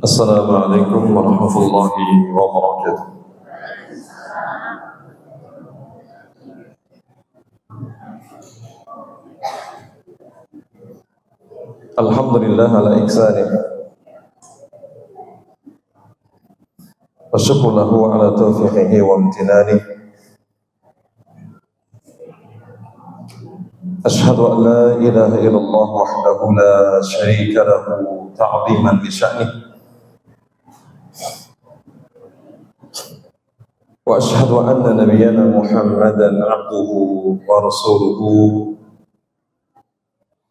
Assalamualaikum warahmatullahi wabarakatuh. Alhamdulillah ala ihsanih wa syukru lahu ala taufiqihi wa amtinanih. Ashhadu an la ilaha illallah wahdahu la syarika lahu ta'ziman li sya'nih. Wa ashhadu anna nabiyyana Muhammadan abduhu wa rasuluhu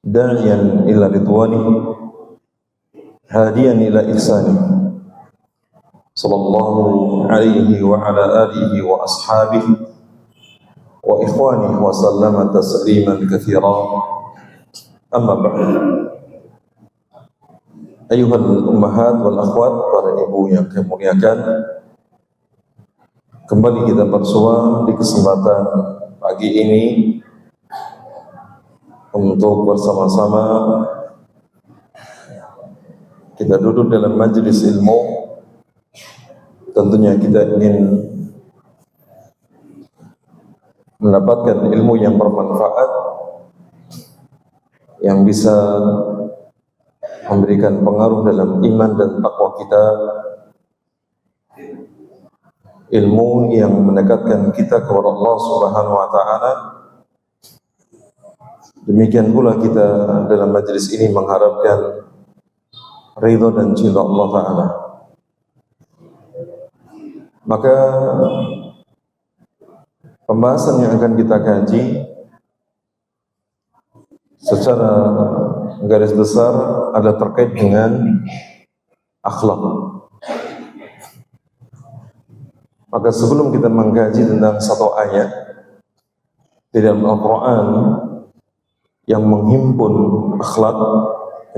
da'iyan ila ridwanihi hadiyan ila ihsanih sallallahu alaihi wa ala alihi wa ashabihi wa ikhwanihi wa sallama tasliman katsira. Amma ba'd. Ayuhal ummahat wal akhwat, para ibu yang kami muliakan, kembali kita bersua di kesempatan pagi ini untuk bersama-sama kita duduk dalam majelis ilmu. Tentunya kita ingin mendapatkan ilmu yang bermanfaat, yang bisa memberikan pengaruh dalam iman dan takwa kita, ilmu yang mendekatkan kita kepada Allah Subhanahu wa taala. Demikian pula kita dalam majelis ini mengharapkan ridha dan cinta Allah Ta'ala. Maka pembahasan yang akan kita kaji secara garis besar adalah terkait dengan akhlak. Maka sebelum kita mengkaji tentang satu ayat di dalam Al-Quran yang menghimpun akhlak,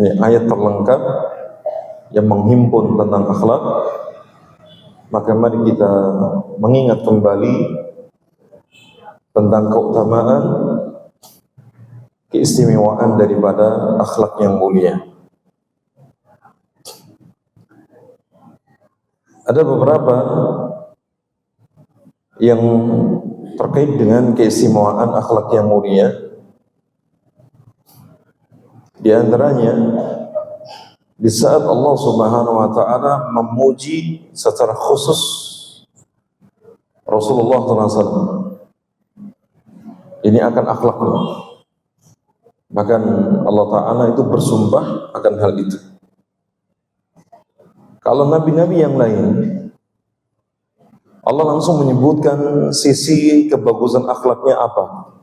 ini ayat terlengkap yang menghimpun tentang akhlak, maka mari kita mengingat kembali tentang keutamaan, keistimewaan daripada akhlak yang mulia. Ada beberapa yang terkait dengan keistimewaan akhlak yang mulia. Di antaranya, di saat Allah Subhanahu wa taala memuji secara khusus Rasulullah SAW, ini akan akhlaknya. Bahkan Allah Ta'ala itu bersumpah akan hal itu. Kalau nabi-nabi yang lain, Allah langsung menyebutkan sisi kebagusan akhlaknya apa.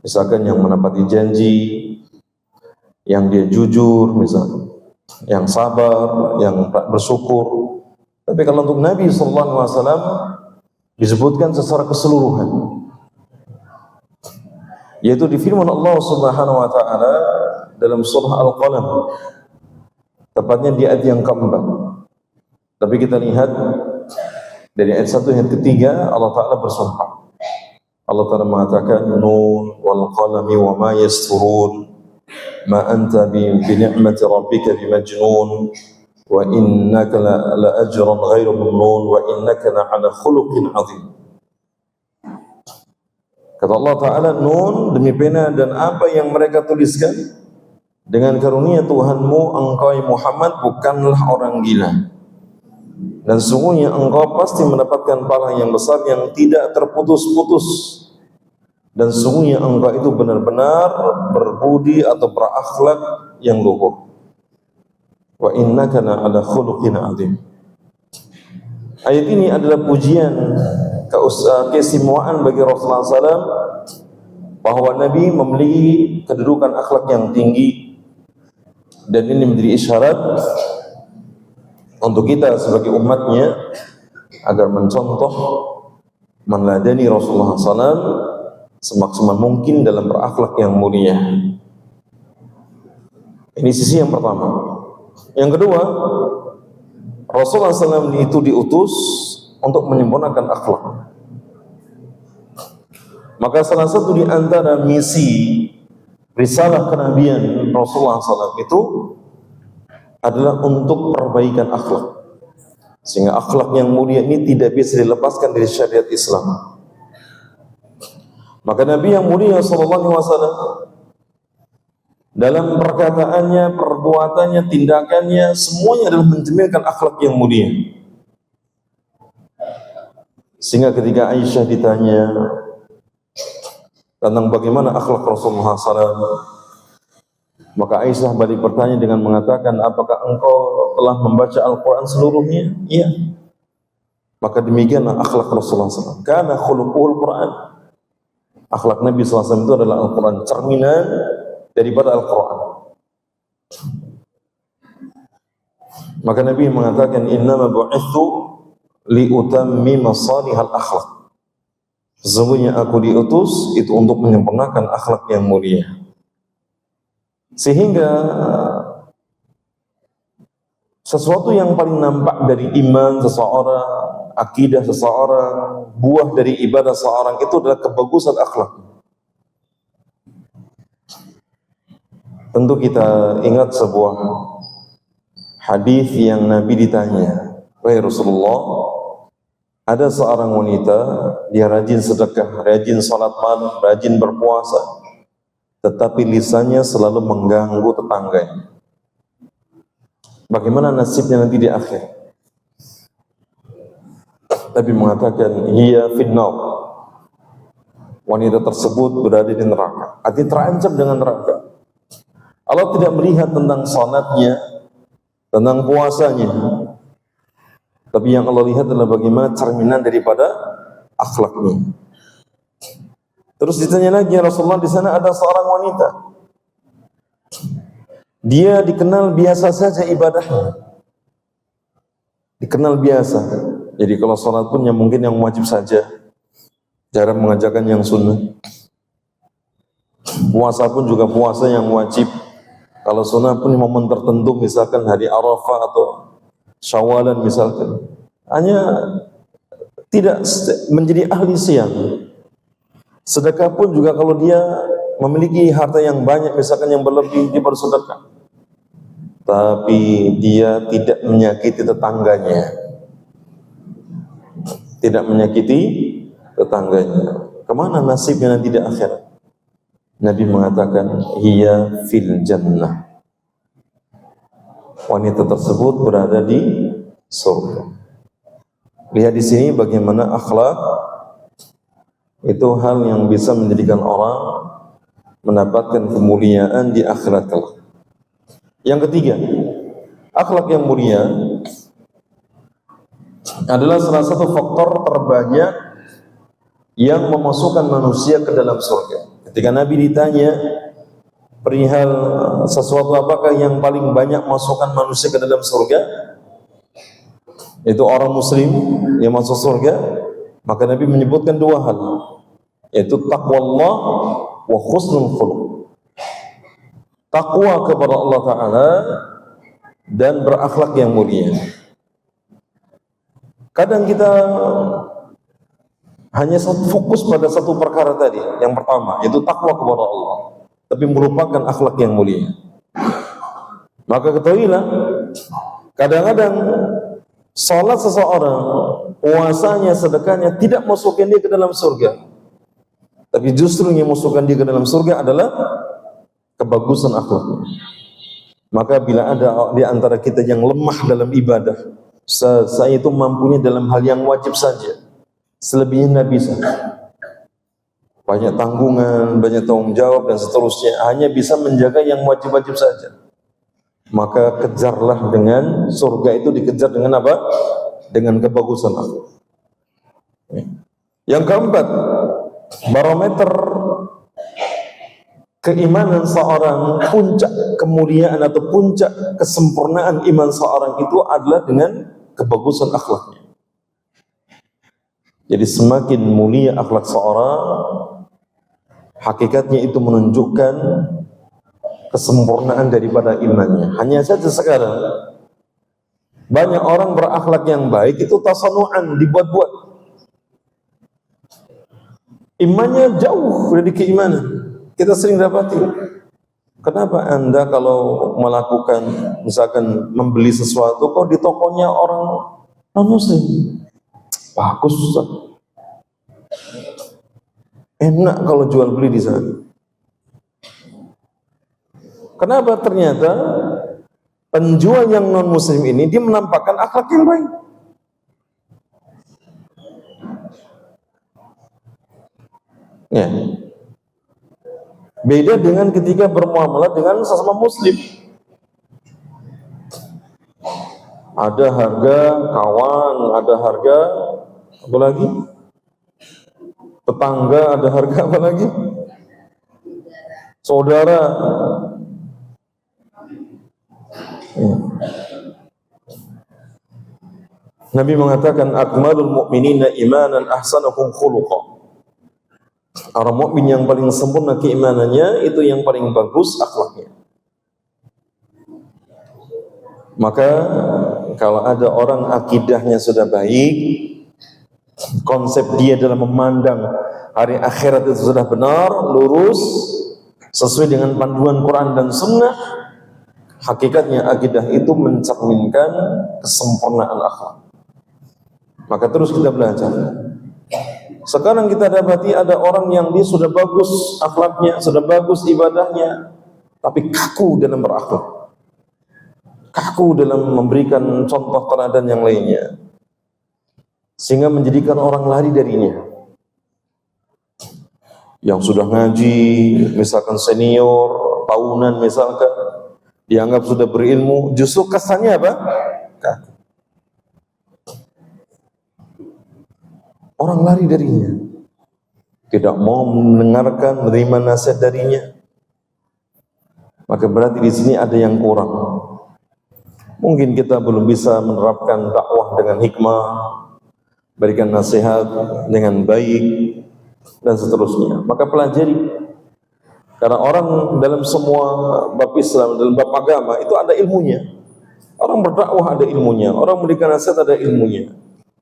Misalkan yang menepati janji, yang dia jujur, misalnya, yang sabar, yang bersyukur. Tapi kalau untuk Nabi SAW disebutkan secara keseluruhan, yaitu di firman Allah Subhanahu wa taala dalam surah Al-Qalam, tepatnya di ayat yang keempat. Tapi kita lihat dari ayat 1 hingga 3, Allah Ta'ala bersumpah. Allah Ta'ala mengatakan, Nun wal qalami wa ma yasturun, ma anta bi ni'mati rabbika bimajnun, wa innaka la ajran ghairu mamnun, wa innaka la ala khuluqin azim. Kata Allah Ta'ala, Nun, demi pena dan apa yang mereka tuliskan, dengan karunia Tuhanmu, engkau Muhammad bukanlah orang gila, dan sungguhnya engkau pasti mendapatkan pahala yang besar yang tidak terputus-putus, dan sungguhnya engkau itu benar-benar berbudi atau berakhlak yang luhur. Wa innaka ala khuluqin azim. Ayat ini adalah pujian, keistimewaan bagi Rasulullah SAW, bahwa Nabi memiliki kedudukan akhlak yang tinggi, dan ini menjadi isyarat untuk kita sebagai umatnya agar mencontoh, meneladani Rasulullah SAW semaksimal mungkin dalam berakhlak yang mulia. Ini sisi yang pertama. Yang kedua, Rasulullah SAW itu diutus untuk menyempurnakan akhlak. Maka salah satu di antara misi risalah kenabian Rasulullah SAW itu adalah untuk perbaikan akhlak. Sehingga akhlak yang mulia ini tidak bisa dilepaskan dari syariat Islam. Maka Nabi yang mulia sallallahu alaihi wasallam dalam perkataannya, perbuatannya, tindakannya, semuanya adalah mencerminkan akhlak yang mulia. Sehingga ketika Aisyah ditanya tentang bagaimana akhlak Rasulullah SAW, maka Aisyah balik bertanya dengan mengatakan, apakah engkau telah membaca Al-Quran seluruhnya? Iya. Maka demikianlah akhlak Rasulullah SAW. Karena khuluquhul Quran. Akhlak Nabi SAW itu adalah Al-Quran, cerminan daripada Al-Quran. Maka Nabi mengatakan, innama bu'ithu liutammima salihal akhlak. Sesungguhnya aku diutus itu untuk menyempurnakan akhlak yang mulia. Sehingga sesuatu yang paling nampak dari iman seseorang, akidah seseorang, buah dari ibadah seseorang itu adalah kebagusan akhlak. Tentu kita ingat sebuah hadis yang Nabi ditanya, wahai Rasulullah, ada seorang wanita, dia rajin sedekah, rajin salat malam, rajin berpuasa, tetapi lisannya selalu mengganggu tetangganya. Bagaimana nasibnya nanti di akhir? Nabi mengatakan, hiya finnar. Wanita tersebut berada di neraka. Artinya terancam dengan neraka. Allah tidak melihat tentang salatnya, tentang puasanya, tapi yang Allah lihat adalah bagaimana cerminan daripada akhlaknya. Terus ditanya lagi, ya Rasulullah, di sana ada seorang wanita, dia dikenal biasa saja ibadahnya, dikenal biasa. Jadi kalau sholat pun yang mungkin yang wajib saja, jarang mengajarkan yang sunnah. Puasa pun juga puasa yang wajib. Kalau sunnah pun momen tertentu, misalkan hari Arafah atau Syawalan misalkan, hanya tidak menjadi ahli siang. Sedekah pun juga kalau dia memiliki harta yang banyak, misalkan yang berlebih, dia bersedekah. Tapi dia tidak menyakiti tetangganya. Tidak menyakiti tetangganya. Kemana nasibnya nanti di akhirat? Nabi mengatakan, hiya fil jannah. Wanita tersebut berada di surga. Lihat di sini bagaimana akhlak itu hal yang bisa menjadikan orang mendapatkan kemuliaan di akhirat kelak. Yang ketiga, akhlak yang mulia adalah salah satu faktor terbanyak yang memasukkan manusia ke dalam surga. Ketika Nabi ditanya perihal sesuatu apakah yang paling banyak masukkan manusia ke dalam surga, itu orang muslim yang masuk surga, maka Nabi menyebutkan dua hal, yaitu taqwallah wa husnul khuluq. Takwa kepada Allah Ta'ala dan berakhlak yang mulia. Kadang kita hanya fokus pada satu perkara tadi, yang pertama, yaitu takwa kepada Allah, tapi merupakan akhlak yang mulia. Maka ketahuilah, kadang-kadang salat seseorang, puasanya, sedekahnya tidak masukkan dia ke dalam surga, tapi justru yang masukkan dia ke dalam surga adalah kebagusan akhlaknya. Maka bila ada di antara kita yang lemah dalam ibadah, saya itu mampunya dalam hal yang wajib saja, selebihnya tidak bisa. Banyak tanggungan, banyak tanggung jawab dan seterusnya, hanya bisa menjaga yang wajib-wajib saja. Maka kejarlah dengan surga itu dikejar dengan apa? Dengan kebagusan akhlak. Yang keempat, barometer keimanan seorang, puncak kemuliaan atau puncak kesempurnaan iman seorang itu adalah dengan kebagusan akhlaknya. Jadi semakin mulia akhlak seorang, hakikatnya itu menunjukkan kesempurnaan daripada imannya. Hanya saja sekarang banyak orang berakhlak yang baik itu tasanu'an, dibuat-buat. Imannya jauh dari keimanan. Kita sering dapati Kenapa Anda kalau melakukan misalkan membeli sesuatu kok di tokonya orang non-muslim? Bagus, Ustaz. Enak kalau jual beli di sana. Kenapa? Ternyata penjual yang non-muslim ini dia menampakkan akhlak yang baik. Ya. Beda dengan ketika bermuamalah dengan sesama muslim. Ada harga kawan, ada harga apa lagi? Tetangga, ada harga apa lagi? Saudara. Ya. Nabi mengatakan akmalul mu'minina imanan ahsanuhum khuluqa. Orang mukmin yang paling sempurna keimanannya itu yang paling bagus akhlaknya. Maka kalau ada orang akidahnya sudah baik, konsep dia dalam memandang hari akhirat itu sudah benar, lurus, sesuai dengan panduan Quran dan Sunnah, hakikatnya akidah itu mencerminkan kesempurnaan akhlak. Maka terus kita belajar. Sekarang kita dapati ada orang yang dia sudah bagus akhlaknya, sudah bagus ibadahnya, tapi kaku dalam berakhlak, kaku dalam memberikan contoh teladan yang lainnya, sehingga menjadikan orang lari darinya. Yang sudah ngaji, misalkan senior, tahunan misalkan, dianggap sudah berilmu, justru kesannya apa? Kaku. Orang lari darinya, tidak mau mendengarkan, menerima nasihat darinya. Maka berarti di sini ada yang kurang. Mungkin kita belum bisa menerapkan dakwah dengan hikmah, berikan nasihat dengan baik, dan seterusnya. Maka pelajari. Karena orang dalam semua bab Islam, dalam bab agama itu ada ilmunya. Orang berdakwah ada ilmunya, orang memberikan nasihat ada ilmunya.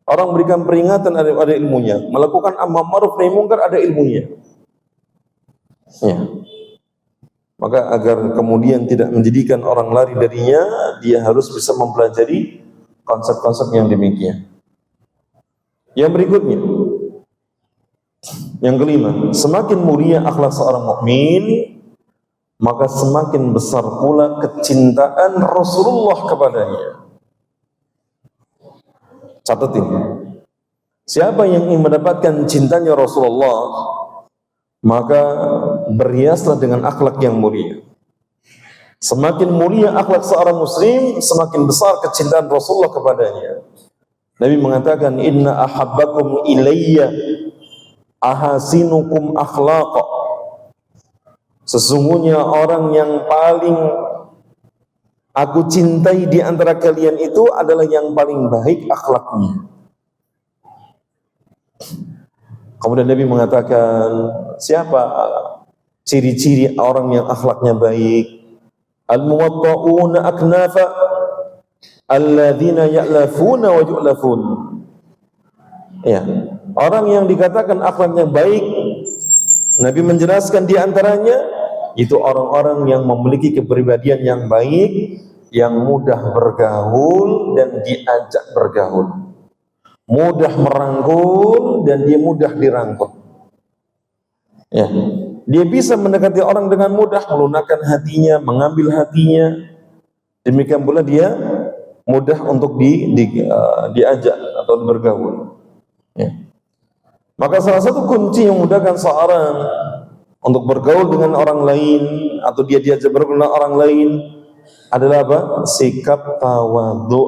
Orang memberikan peringatan ada ilmunya, melakukan amar ma'ruf nahi mungkar ada ilmunya. Ya. Maka agar kemudian tidak menjadikan orang lari darinya, dia harus bisa mempelajari konsep-konsep yang demikian. Yang berikutnya, yang kelima, semakin mulia akhlak seorang mukmin, maka semakin besar pula kecintaan Rasulullah kepadanya. Catat ini. Siapa yang ingin mendapatkan cintanya Rasulullah, maka berhiaslah dengan akhlak yang mulia. Semakin mulia akhlak seorang muslim, semakin besar kecintaan Rasulullah kepadanya. Nabi mengatakan, inna ahabbakum ilayya ahasinukum akhlaqa. Sesungguhnya orang yang paling aku cintai di antara kalian itu adalah yang paling baik akhlaknya. Kemudian Nabi mengatakan, siapa ciri-ciri orang yang akhlaknya baik? Al-muwatta'una aknafa alladzina ya'lafuna wa yu'lafun. Ya, orang yang dikatakan akhlaknya baik, Nabi menjelaskan di antaranya itu orang-orang yang memiliki kepribadian yang baik, yang mudah bergaul dan diajak bergaul, mudah merangkul dan dia mudah dirangkul. Ya, dia bisa mendekati orang dengan mudah, melunakkan hatinya, mengambil hatinya. Demikian pula dia mudah untuk diajak atau bergaul. Ya. Maka salah satu kunci yang memudahkan seorang untuk bergaul dengan orang lain atau dia diajak bergaul dengan orang lain adalah apa? Sikap tawadhu,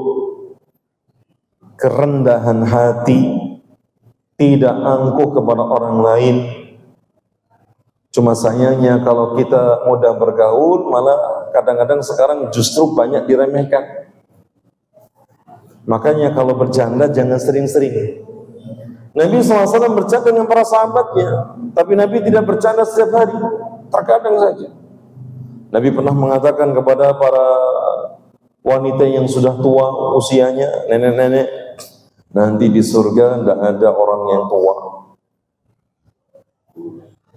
kerendahan hati, tidak angkuh kepada orang lain. Cuma sayangnya kalau kita mudah bergaul, malah kadang-kadang sekarang justru banyak diremehkan. Makanya kalau bercanda jangan sering-sering. Nabi SAW bercanda dengan para sahabatnya, tapi Nabi tidak bercanda setiap hari, terkadang saja. Nabi pernah mengatakan kepada para wanita yang sudah tua usianya, nenek-nenek, nanti di surga tidak ada orang yang tua.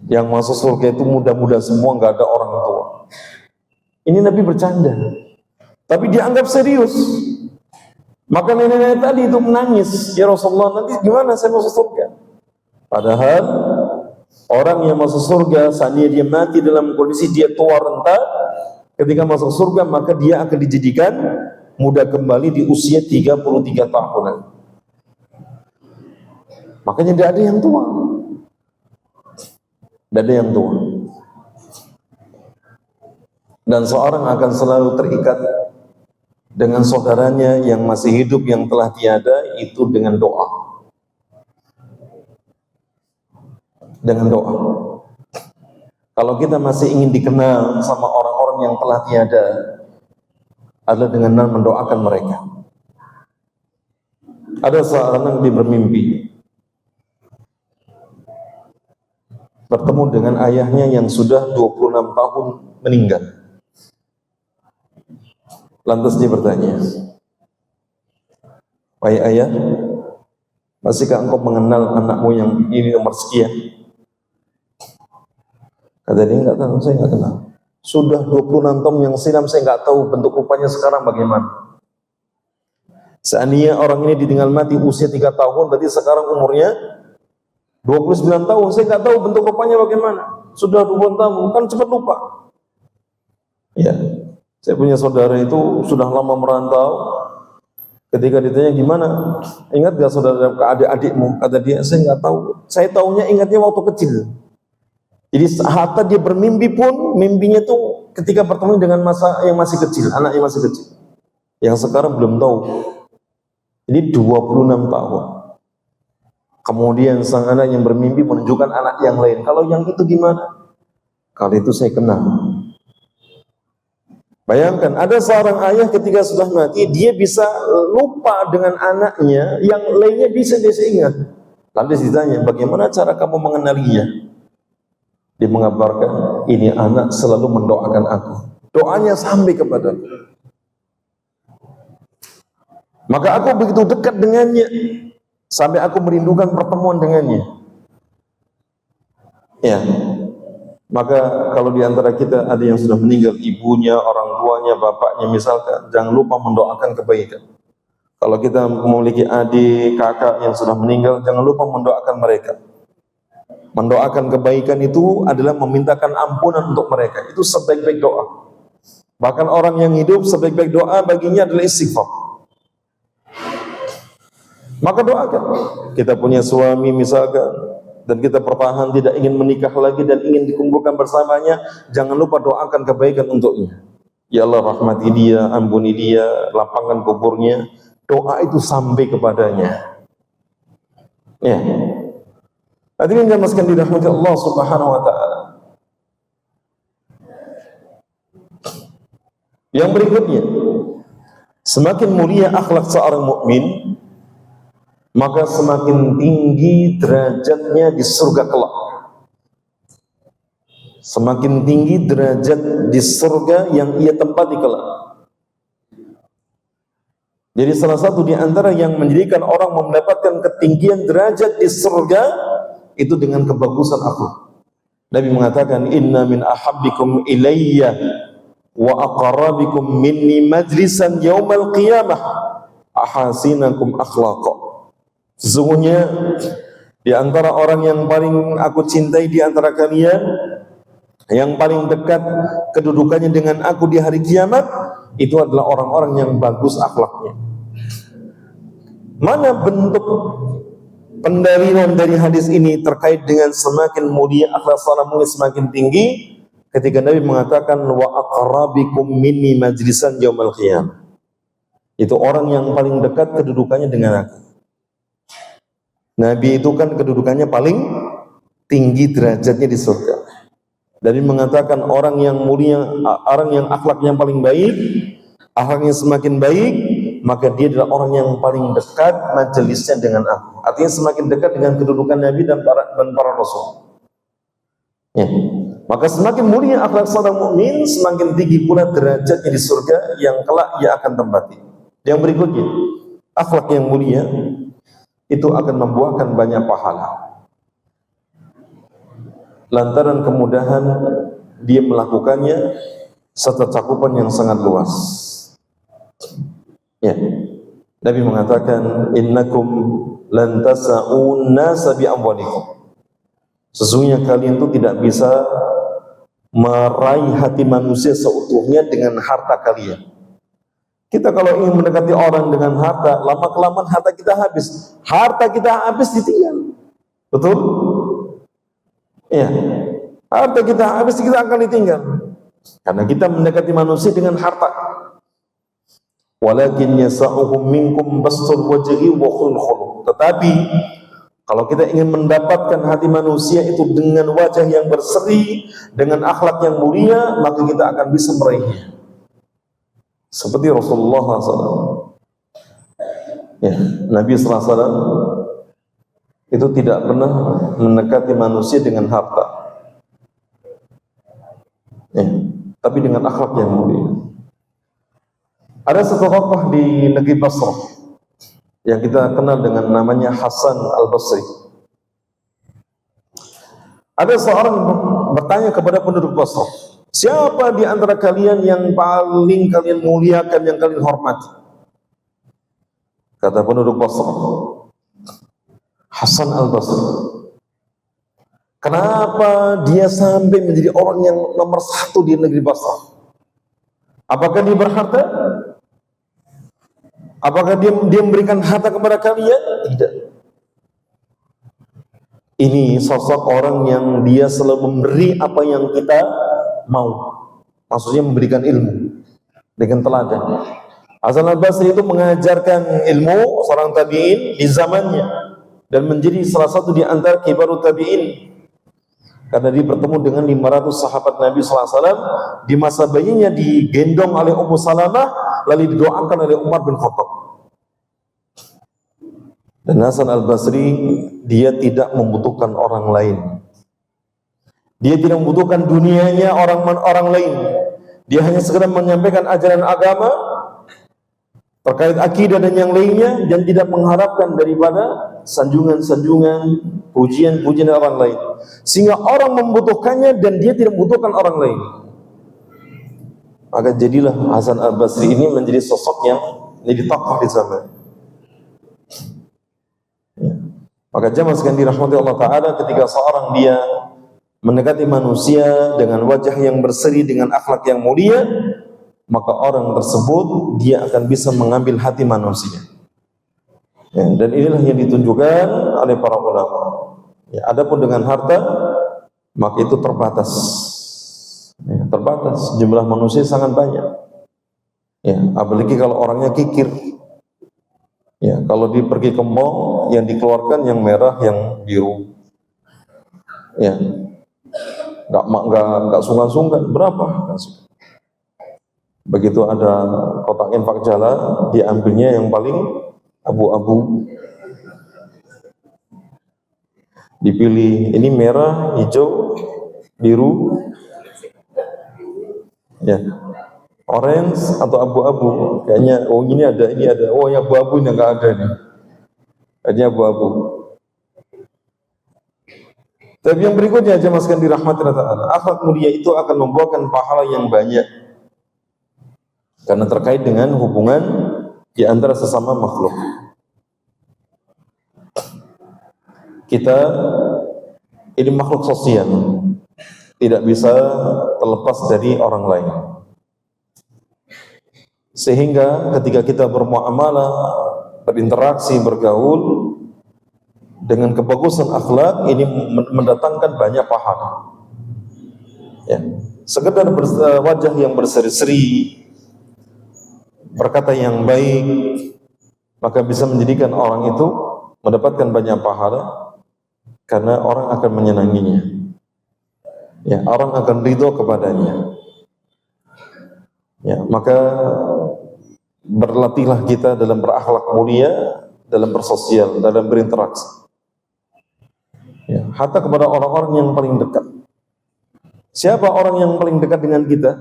Yang masuk surga itu muda-muda semua, nggak ada orang tua. Ini Nabi bercanda, tapi dianggap serius. Maka nenek-nenek tadi itu menangis, ya Rasulullah, nanti gimana saya masuk surga? Padahal orang yang masuk surga, seandainya dia mati dalam kondisi dia tua renta, ketika masuk surga maka dia akan dijadikan muda kembali di usia 33 tahunan. Makanya tidak ada yang tua, tidak ada yang tua. Dan seorang akan selalu terikat dengan saudaranya yang masih hidup, yang telah tiada, itu dengan doa. Dengan doa. Kalau kita masih ingin dikenal sama orang-orang yang telah tiada, adalah dengan mendoakan mereka. Ada seorang yang bermimpi bertemu dengan ayahnya yang sudah 26 tahun meninggal. Lantas dia bertanya, "Wahai ayah, masihkah engkau mengenal anakmu yang ini nomor sekian?" Kata dia, "Enggak tahu, saya enggak kenal. Sudah 26 tahun yang silam saya enggak tahu bentuk rupanya sekarang bagaimana." Seandainya orang ini ditinggal mati usia 3 tahun, berarti sekarang umurnya 29 tahun, saya enggak tahu bentuk rupanya bagaimana. Sudah 20 tahun, kan cepat lupa. Ya. Saya punya saudara itu sudah lama merantau. Ketika ditanya gimana, ingat gak saudara ke adik-adikmu? Kata dia, saya nggak tahu. Saya tahunya ingatnya waktu kecil. Jadi hatta dia bermimpi pun, mimpinya tuh ketika bertemu dengan masa yang masih kecil, anak yang masih kecil. Yang sekarang belum tahu. Jadi 26 tahun. Kemudian sang anak yang bermimpi menunjukkan anak yang lain. Kalau yang itu gimana? Kalau itu saya kenal. Bayangkan, ada seorang ayah ketika sudah mati, dia bisa lupa dengan anaknya, yang lainnya bisa ingat. Lantas ditanya, bagaimana cara kamu mengenalinya? Dia mengabarkan, ini anak selalu mendoakan aku. Doanya sampai kepadaku. Maka aku begitu dekat dengannya, sampai aku merindukan pertemuan dengannya. Ya. Maka kalau di antara kita ada yang sudah meninggal, ibunya, orang tuanya, bapaknya misalkan, jangan lupa mendoakan kebaikan. Kalau kita memiliki adik, kakak yang sudah meninggal, jangan lupa mendoakan mereka. Mendoakan kebaikan itu adalah memintakan ampunan untuk mereka. Itu sebaik-baik doa. Bahkan orang yang hidup, sebaik-baik doa baginya adalah istighfar. Maka doakan. Kita punya suami misalkan, dan kita pertahan tidak ingin menikah lagi dan ingin dikumpulkan bersamanya, jangan lupa doakan kebaikan untuknya. Ya Allah, rahmati dia, ampuni dia, lapangkan kuburnya. Doa itu sampai kepadanya. Ya. Hadirin yang masih dirahmati Allah Subhanahu wa taala. Yang berikutnya, semakin mulia akhlak seorang mukmin, maka semakin tinggi derajatnya di surga kelak. Semakin tinggi derajat di surga yang ia tempati kelak. Jadi salah satu di antara yang menjadikan orang mendapatkan ketinggian derajat di surga itu dengan kebagusan akhlak. Nabi mengatakan, "Inna min ahabbikum ilayya wa aqrabikum minni majlisan yaumal qiyamah ahasinakum akhlaqa." Sesungguhnya di antara orang yang paling aku cintai di antara kalian, yang paling dekat kedudukannya dengan aku di hari kiamat, itu adalah orang-orang yang bagus akhlaknya. Mana bentuk pendalilan dari hadis ini terkait dengan semakin mulia akhlak seorang mukmin semakin tinggi? Ketika Nabi mengatakan, wa aqrabikum minni majlisan yaumal qiyamah. Itu orang yang paling dekat kedudukannya dengan aku. Nabi itu kan kedudukannya paling tinggi derajatnya di surga. Nabi mengatakan orang yang mulia, orang yang akhlaknya paling baik, akhlaknya semakin baik, maka dia adalah orang yang paling dekat majelisnya dengan aku. Artinya semakin dekat dengan kedudukan Nabi dan para Rasul. Ya. Maka semakin mulia akhlak seorang mukmin, semakin tinggi pula derajatnya di surga yang kelak ia akan tempati. Yang berikutnya, akhlak yang mulia itu akan membuahkan banyak pahala. Lantaran kemudahan dia melakukannya, serta cakupan yang sangat luas. Ya, Nabi mengatakan, innakum lan tasa'un nasa bi amwalikum. Sesungguhnya kalian itu tidak bisa meraih hati manusia seutuhnya dengan harta kalian. Kita kalau ingin mendekati orang dengan harta, lama-kelamaan harta kita habis. Harta kita habis ditinggal. Betul? Ya. Harta kita habis, kita akan ditinggal. Karena kita mendekati manusia dengan harta. Walakin yasa'uhum minkum bastul wajhi wa khuluq. Tetapi kalau kita ingin mendapatkan hati manusia itu dengan wajah yang berseri, dengan akhlak yang mulia, maka kita akan bisa meraihnya. Seperti Rasulullah SAW. Ya, Nabi SAW itu tidak pernah mendekati manusia dengan harta, ya, tapi dengan akhlak yang mulia. Ada satu tokoh di negeri Basrah yang kita kenal dengan namanya Hasan Al-Basri. Ada seorang bertanya kepada penduduk Basrah, siapa di antara kalian yang paling kalian muliakan, yang kalian hormati? Kata penduduk Basrah, Hasan Al-Basri. Kenapa dia sampai menjadi orang yang nomor satu di negeri Basrah? Apakah dia berharta? Apakah dia memberikan harta kepada kalian? Tidak. Ini sosok orang yang dia selalu memberi apa yang kita mau. Maksudnya memberikan ilmu dengan teladan. Hasan Al-Basri itu mengajarkan ilmu seorang tabi'in di zamannya dan menjadi salah satu di antara kibarut tabi'in. Karena dia bertemu dengan 500 sahabat Nabi SAW. Di masa bayinya digendong oleh Ummu Salamah, lalu didoakan oleh Umar bin Khattab. Dan Hasan Al-Basri, dia tidak membutuhkan orang lain. Dia tidak membutuhkan dunianya orang lain. Dia hanya sekedar menyampaikan ajaran agama terkait akidah dan yang lainnya, dan tidak mengharapkan daripada sanjungan-sanjungan, pujian-pujian dari orang lain. Sehingga orang membutuhkannya dan dia tidak membutuhkan orang lain. Maka jadilah Hasan Al-Basri ini menjadi sosok yang menjadi tokoh di zaman. Ya. Maka jamaah sekalian dirahmati Allah Ta'ala, ketika seorang dia mendekati manusia dengan wajah yang berseri, dengan akhlak yang mulia, maka orang tersebut dia akan bisa mengambil hati manusia. Ya, dan inilah yang ditunjukkan oleh para ulama. Ya, adapun dengan harta, maka itu terbatas. Ya, terbatas. Jumlah manusia sangat banyak. Ya, apalagi kalau orangnya kikir. Ya, kalau dia pergi ke mall, yang dikeluarkan yang merah, yang biru. Ya, nggak sungkan-sungkan. Berapa? Begitu ada kotak infak jala, diambilnya yang paling abu-abu. Dipilih, ini merah, hijau, biru, ya, orange atau abu-abu. Kayaknya, oh ini ada, oh yang abu-abu ini nggak ada nih. Ini abu-abu. Tapi yang berikutnya, jemaah sekalian dirahmati Allah Ta'ala, akhlak mulia itu akan membuahkan pahala yang banyak. Karena terkait dengan hubungan di antara sesama makhluk. Kita ini makhluk sosial, tidak bisa terlepas dari orang lain. Sehingga ketika kita bermuamalah, berinteraksi, bergaul dengan kebagusan akhlak, ini mendatangkan banyak pahala. Ya, sekedar wajah yang berseri-seri, berkata yang baik, maka bisa menjadikan orang itu mendapatkan banyak pahala, karena orang akan menyenanginya. Ya, orang akan ridho kepadanya. Ya, maka berlatihlah kita dalam berakhlak mulia, dalam bersosial, dalam berinteraksi. Ya, hatta kepada orang-orang yang paling dekat. Siapa orang yang paling dekat dengan kita?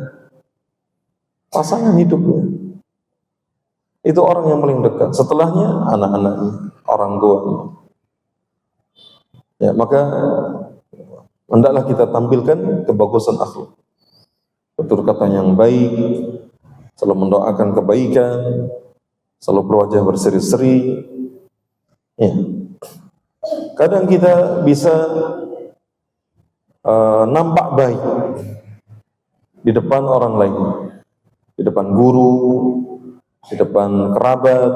Pasangan hidupnya. Itu orang yang paling dekat. Setelahnya anak-anaknya, orang tuanya. Ya, maka hendaklah kita tampilkan kebagusan akhlak. tutur kata yang baik, selalu mendoakan kebaikan, selalu berwajah berseri-seri. Ya. Kadang kita bisa nampak baik di depan orang lain, di depan guru, di depan kerabat,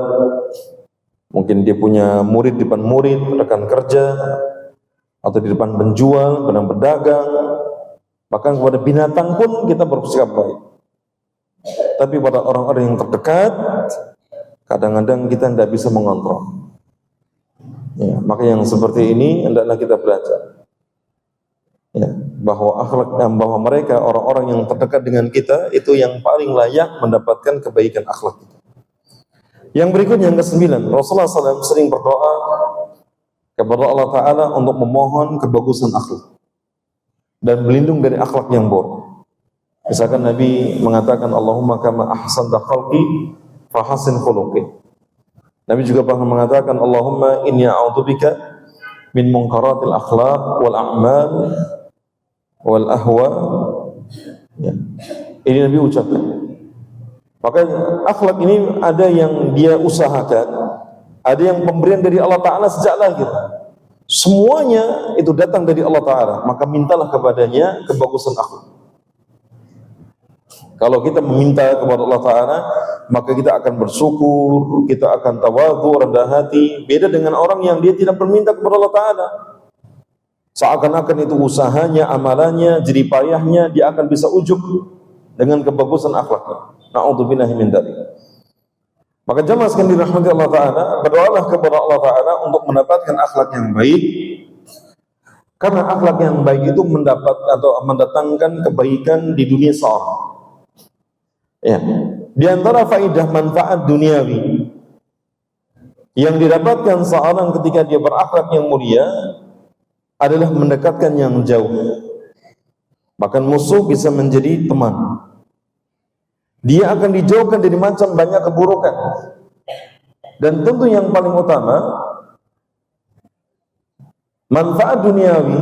mungkin dia punya murid di depan murid, rekan kerja, atau di depan penjual, pedagang, bahkan kepada binatang pun kita bersikap baik. Tapi pada orang-orang yang terdekat, kadang-kadang kita tidak bisa mengontrol. Ya, maka yang seperti ini hendaklah kita belajar. Ya, bahwa mereka orang-orang yang terdekat dengan kita itu yang paling layak mendapatkan kebaikan akhlak kita. Yang berikutnya yang ke-9, Rasulullah SAW sering berdoa kepada Allah Ta'ala untuk memohon kebagusan akhlak dan berlindung dari akhlak yang buruk. Misalkan Nabi mengatakan Allahumma kama ahsanta khalqi fahasin khuluqi. Nabi juga pernah mengatakan Allahumma inni a'udzubika min munkaratil akhlaq wal a'mal wal ahwa. Ya. Ini Nabi ucapkan. Maka akhlak ini ada yang dia usahakan, ada yang pemberian dari Allah Ta'ala sejak lahir. Semuanya itu datang dari Allah Ta'ala, maka mintalah kepadanya kebagusan akhlak. Kalau kita meminta kepada Allah Ta'ala, maka kita akan bersyukur, kita akan tawadhu, rendah hati. Beda dengan orang yang dia tidak berminta kepada Allah Ta'ala, seakan-akan itu usahanya, amalannya, jerih payahnya, dia akan bisa ujub dengan kebagusan akhlaknya. Na'udzubillahi min dzalik. Maka jamaah sekalian dirahmati Allah Ta'ala, berdoalah kepada Allah Ta'ala untuk mendapatkan akhlak yang baik, karena akhlak yang baik itu mendatangkan kebaikan di dunia seorang. Ya. Di antara faidah manfaat duniawi yang didapatkan seorang ketika dia berakhlak yang mulia adalah mendekatkan yang jauh. Bahkan musuh bisa menjadi teman. Dia akan dijauhkan dari macam banyak keburukan. Dan tentu yang paling utama, manfaat duniawi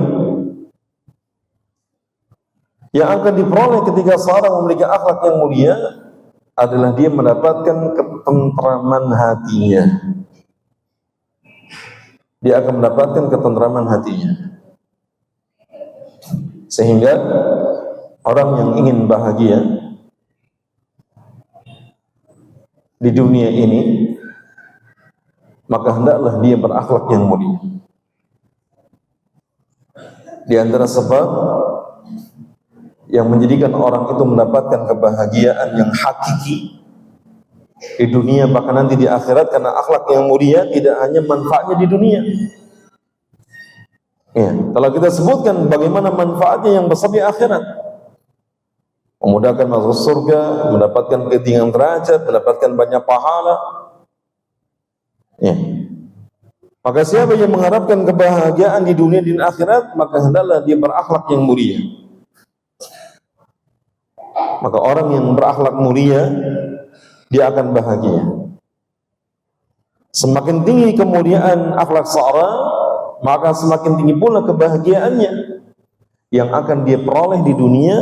yang akan diperoleh ketika seorang memiliki akhlak yang mulia adalah dia mendapatkan ketentraman hatinya. Dia akan mendapatkan ketentraman hatinya. Sehingga orang yang ingin bahagia di dunia ini, maka hendaklah dia berakhlak yang mulia. Di antara sebab yang menjadikan orang itu mendapatkan kebahagiaan yang hakiki di dunia, bahkan nanti di akhirat, karena akhlak yang mulia tidak hanya manfaatnya di dunia. Ya, kalau kita sebutkan bagaimana manfaatnya yang besar di akhirat, memudahkan masuk surga, mendapatkan ketinggian derajat, mendapatkan banyak pahala. Ya. Maka siapa yang mengharapkan kebahagiaan di dunia dan akhirat, maka hendaklah dia berakhlak yang mulia. Maka orang yang berakhlak mulia, dia akan bahagia. Semakin tinggi kemuliaan akhlak seorang, maka semakin tinggi pula kebahagiaannya yang akan dia peroleh di dunia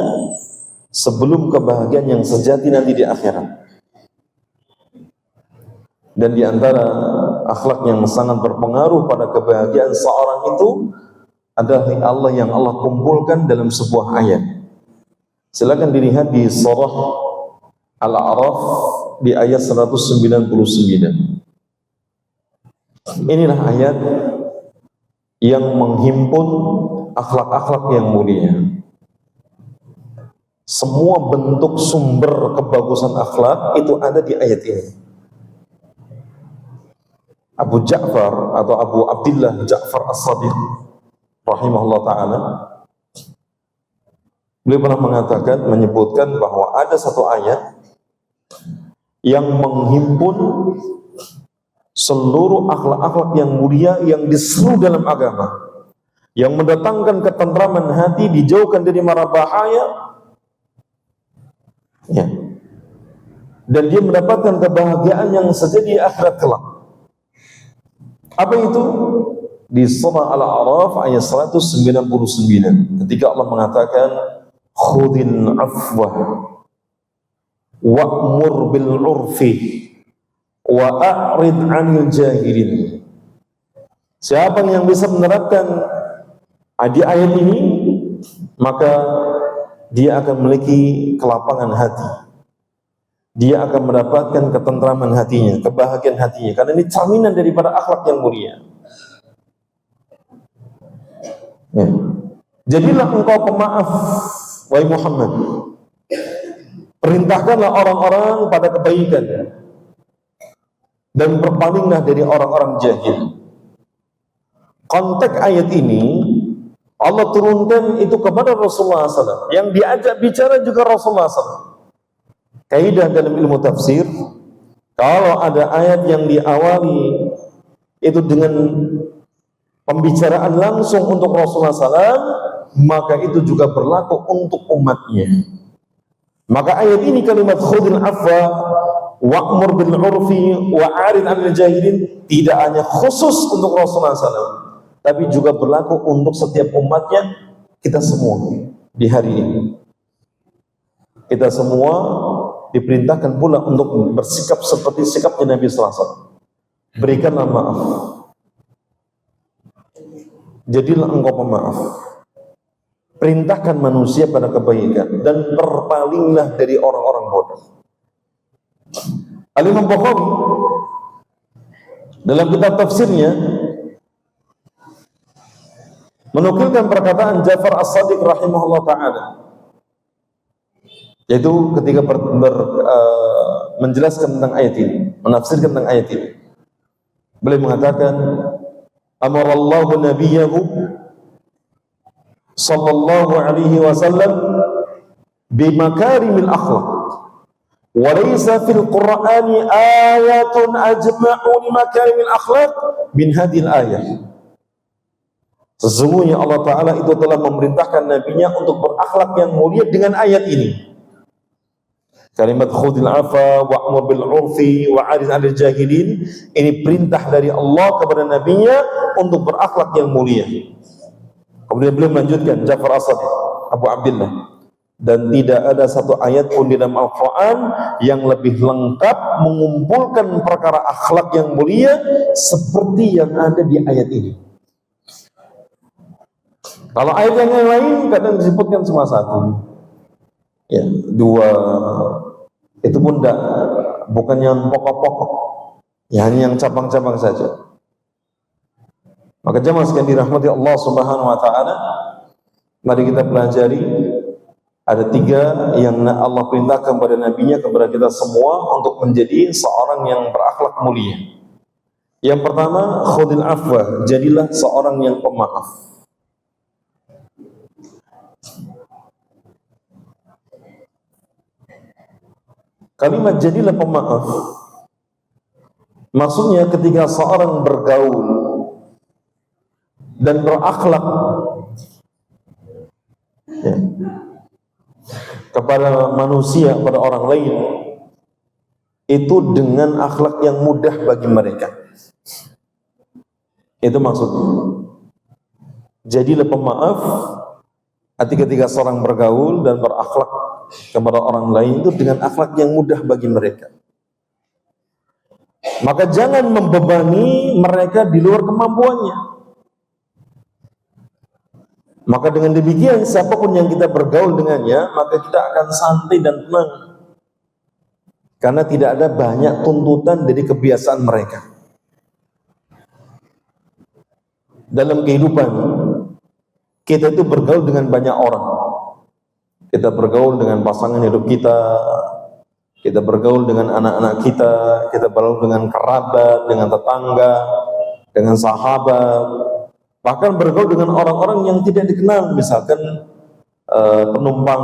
sebelum kebahagiaan yang sejati nanti di akhirat. Dan di antara akhlak yang sangat berpengaruh pada kebahagiaan seorang itu adalah Allah yang Allah kumpulkan dalam sebuah ayat. Silakan dilihat di surah Al-A'raf di ayat 199. Inilah ayat yang menghimpun akhlak-akhlak yang mulia. Semua bentuk sumber kebagusan akhlak itu ada di ayat ini. Abu Ja'far atau Abu Abdillah Ja'far As-Sadiq rahimahullah ta'ala, beliau pernah mengatakan, menyebutkan bahwa ada satu ayat yang menghimpun seluruh akhlak-akhlak yang mulia yang diseru dalam agama, yang mendatangkan ketentraman hati, dijauhkan dari mara bahaya, ya, dan dia mendapatkan kebahagiaan yang sejati akhirat kelak. Apa itu? Di surah Al-A'raf ayat 199, ketika Allah mengatakan khudil afwa wa'mur bil urfi wa a'rid 'anil jahilin. Siapa yang bisa menerapkan di ayat ini, maka dia akan memiliki kelapangan hati. Dia akan mendapatkan ketentraman hatinya, kebahagiaan hatinya, karena ini cerminan daripada akhlak yang mulia. Ya. Jadilah engkau pemaaf, wahai Muhammad. Perintahkanlah orang-orang pada kebaikan dan berpalinglah dari orang-orang jahil. Konteks ayat ini Allah turunkan itu kepada Rasulullah SAW. Yang diajak bicara juga Rasulullah SAW. Kaidah dalam ilmu tafsir, kalau ada ayat yang diawali itu dengan pembicaraan langsung untuk Rasulullah SAW, maka itu juga berlaku untuk umatnya. Maka ayat ini kalimat khudil afwa wa'mur bil urfi wa'arid 'anil jahilin tidak hanya khusus untuk Rasulullah SAW, tapi juga berlaku untuk setiap umatnya, kita semua di hari ini. Kita semua diperintahkan pula untuk bersikap seperti sikapnya Nabi sallallahu alaihi wasallam. Berikanlah maaf. Jadilah engkau pemaaf. Perintahkan manusia pada kebaikan dan berpalinglah dari orang-orang bodoh. Al-Imam Bukhari dalam kitab tafsirnya menukilkan perkataan Ja'far As-Shadiq rahimahullah ta'ala, yaitu ketika menjelaskan tentang ayat ini, menafsirkan tentang ayat ini. Beliau mengatakan, amarallahu nabiyahu sallallahu alaihi wasallam bimakarimil akhlaq wa laysa fil qur'ani ayatun ajma'u limakarimil akhlaq min hadhil ayat. Sesungguhnya Allah Ta'ala itu telah memerintahkan nabinya untuk berakhlak yang mulia dengan ayat ini. Kalimat khudil afa wa'mur bil urfi wa'arid 'anil jahilin, ini perintah dari Allah kepada nabinya untuk berakhlak yang mulia. Kemudian beliau melanjutkan, Ja'far As-Shadiq, Abu Abdullah, dan tidak ada satu ayat pun di dalam Al-Quran yang lebih lengkap mengumpulkan perkara akhlak yang mulia seperti yang ada di ayat ini. Kalau ayat yang lain kadang disebutkan cuma satu, ya, dua, itu pun bukan yang pokok-pokok, ya, hanya yang cabang-cabang saja. Maka jemaah sekalian dirahmati Allah Subhanahu wa taala, mari kita pelajari ada 3 yang Allah perintahkan kepada nabinya, kepada kita semua untuk menjadi seorang yang berakhlak mulia. Yang pertama, khudil afwa, jadilah seorang yang pemaaf. Kalimat jadilah pemaaf, maksudnya ketika seorang bergaul dan berakhlak, ya, kepada manusia, pada orang lain, itu dengan akhlak yang mudah bagi mereka. Itu maksudnya. Jadilah pemaaf ketika seorang bergaul dan berakhlak kepada orang lain itu dengan akhlak yang mudah bagi mereka. Maka jangan membebani mereka di luar kemampuannya. Maka dengan demikian siapapun yang kita bergaul dengannya, maka kita akan santai dan tenang, karena tidak ada banyak tuntutan dari kebiasaan mereka. Dalam kehidupan kita itu bergaul dengan banyak orang. Kita bergaul dengan pasangan hidup kita bergaul dengan anak-anak kita bergaul dengan kerabat, dengan tetangga, dengan sahabat, bahkan bergaul dengan orang-orang yang tidak dikenal, misalkan penumpang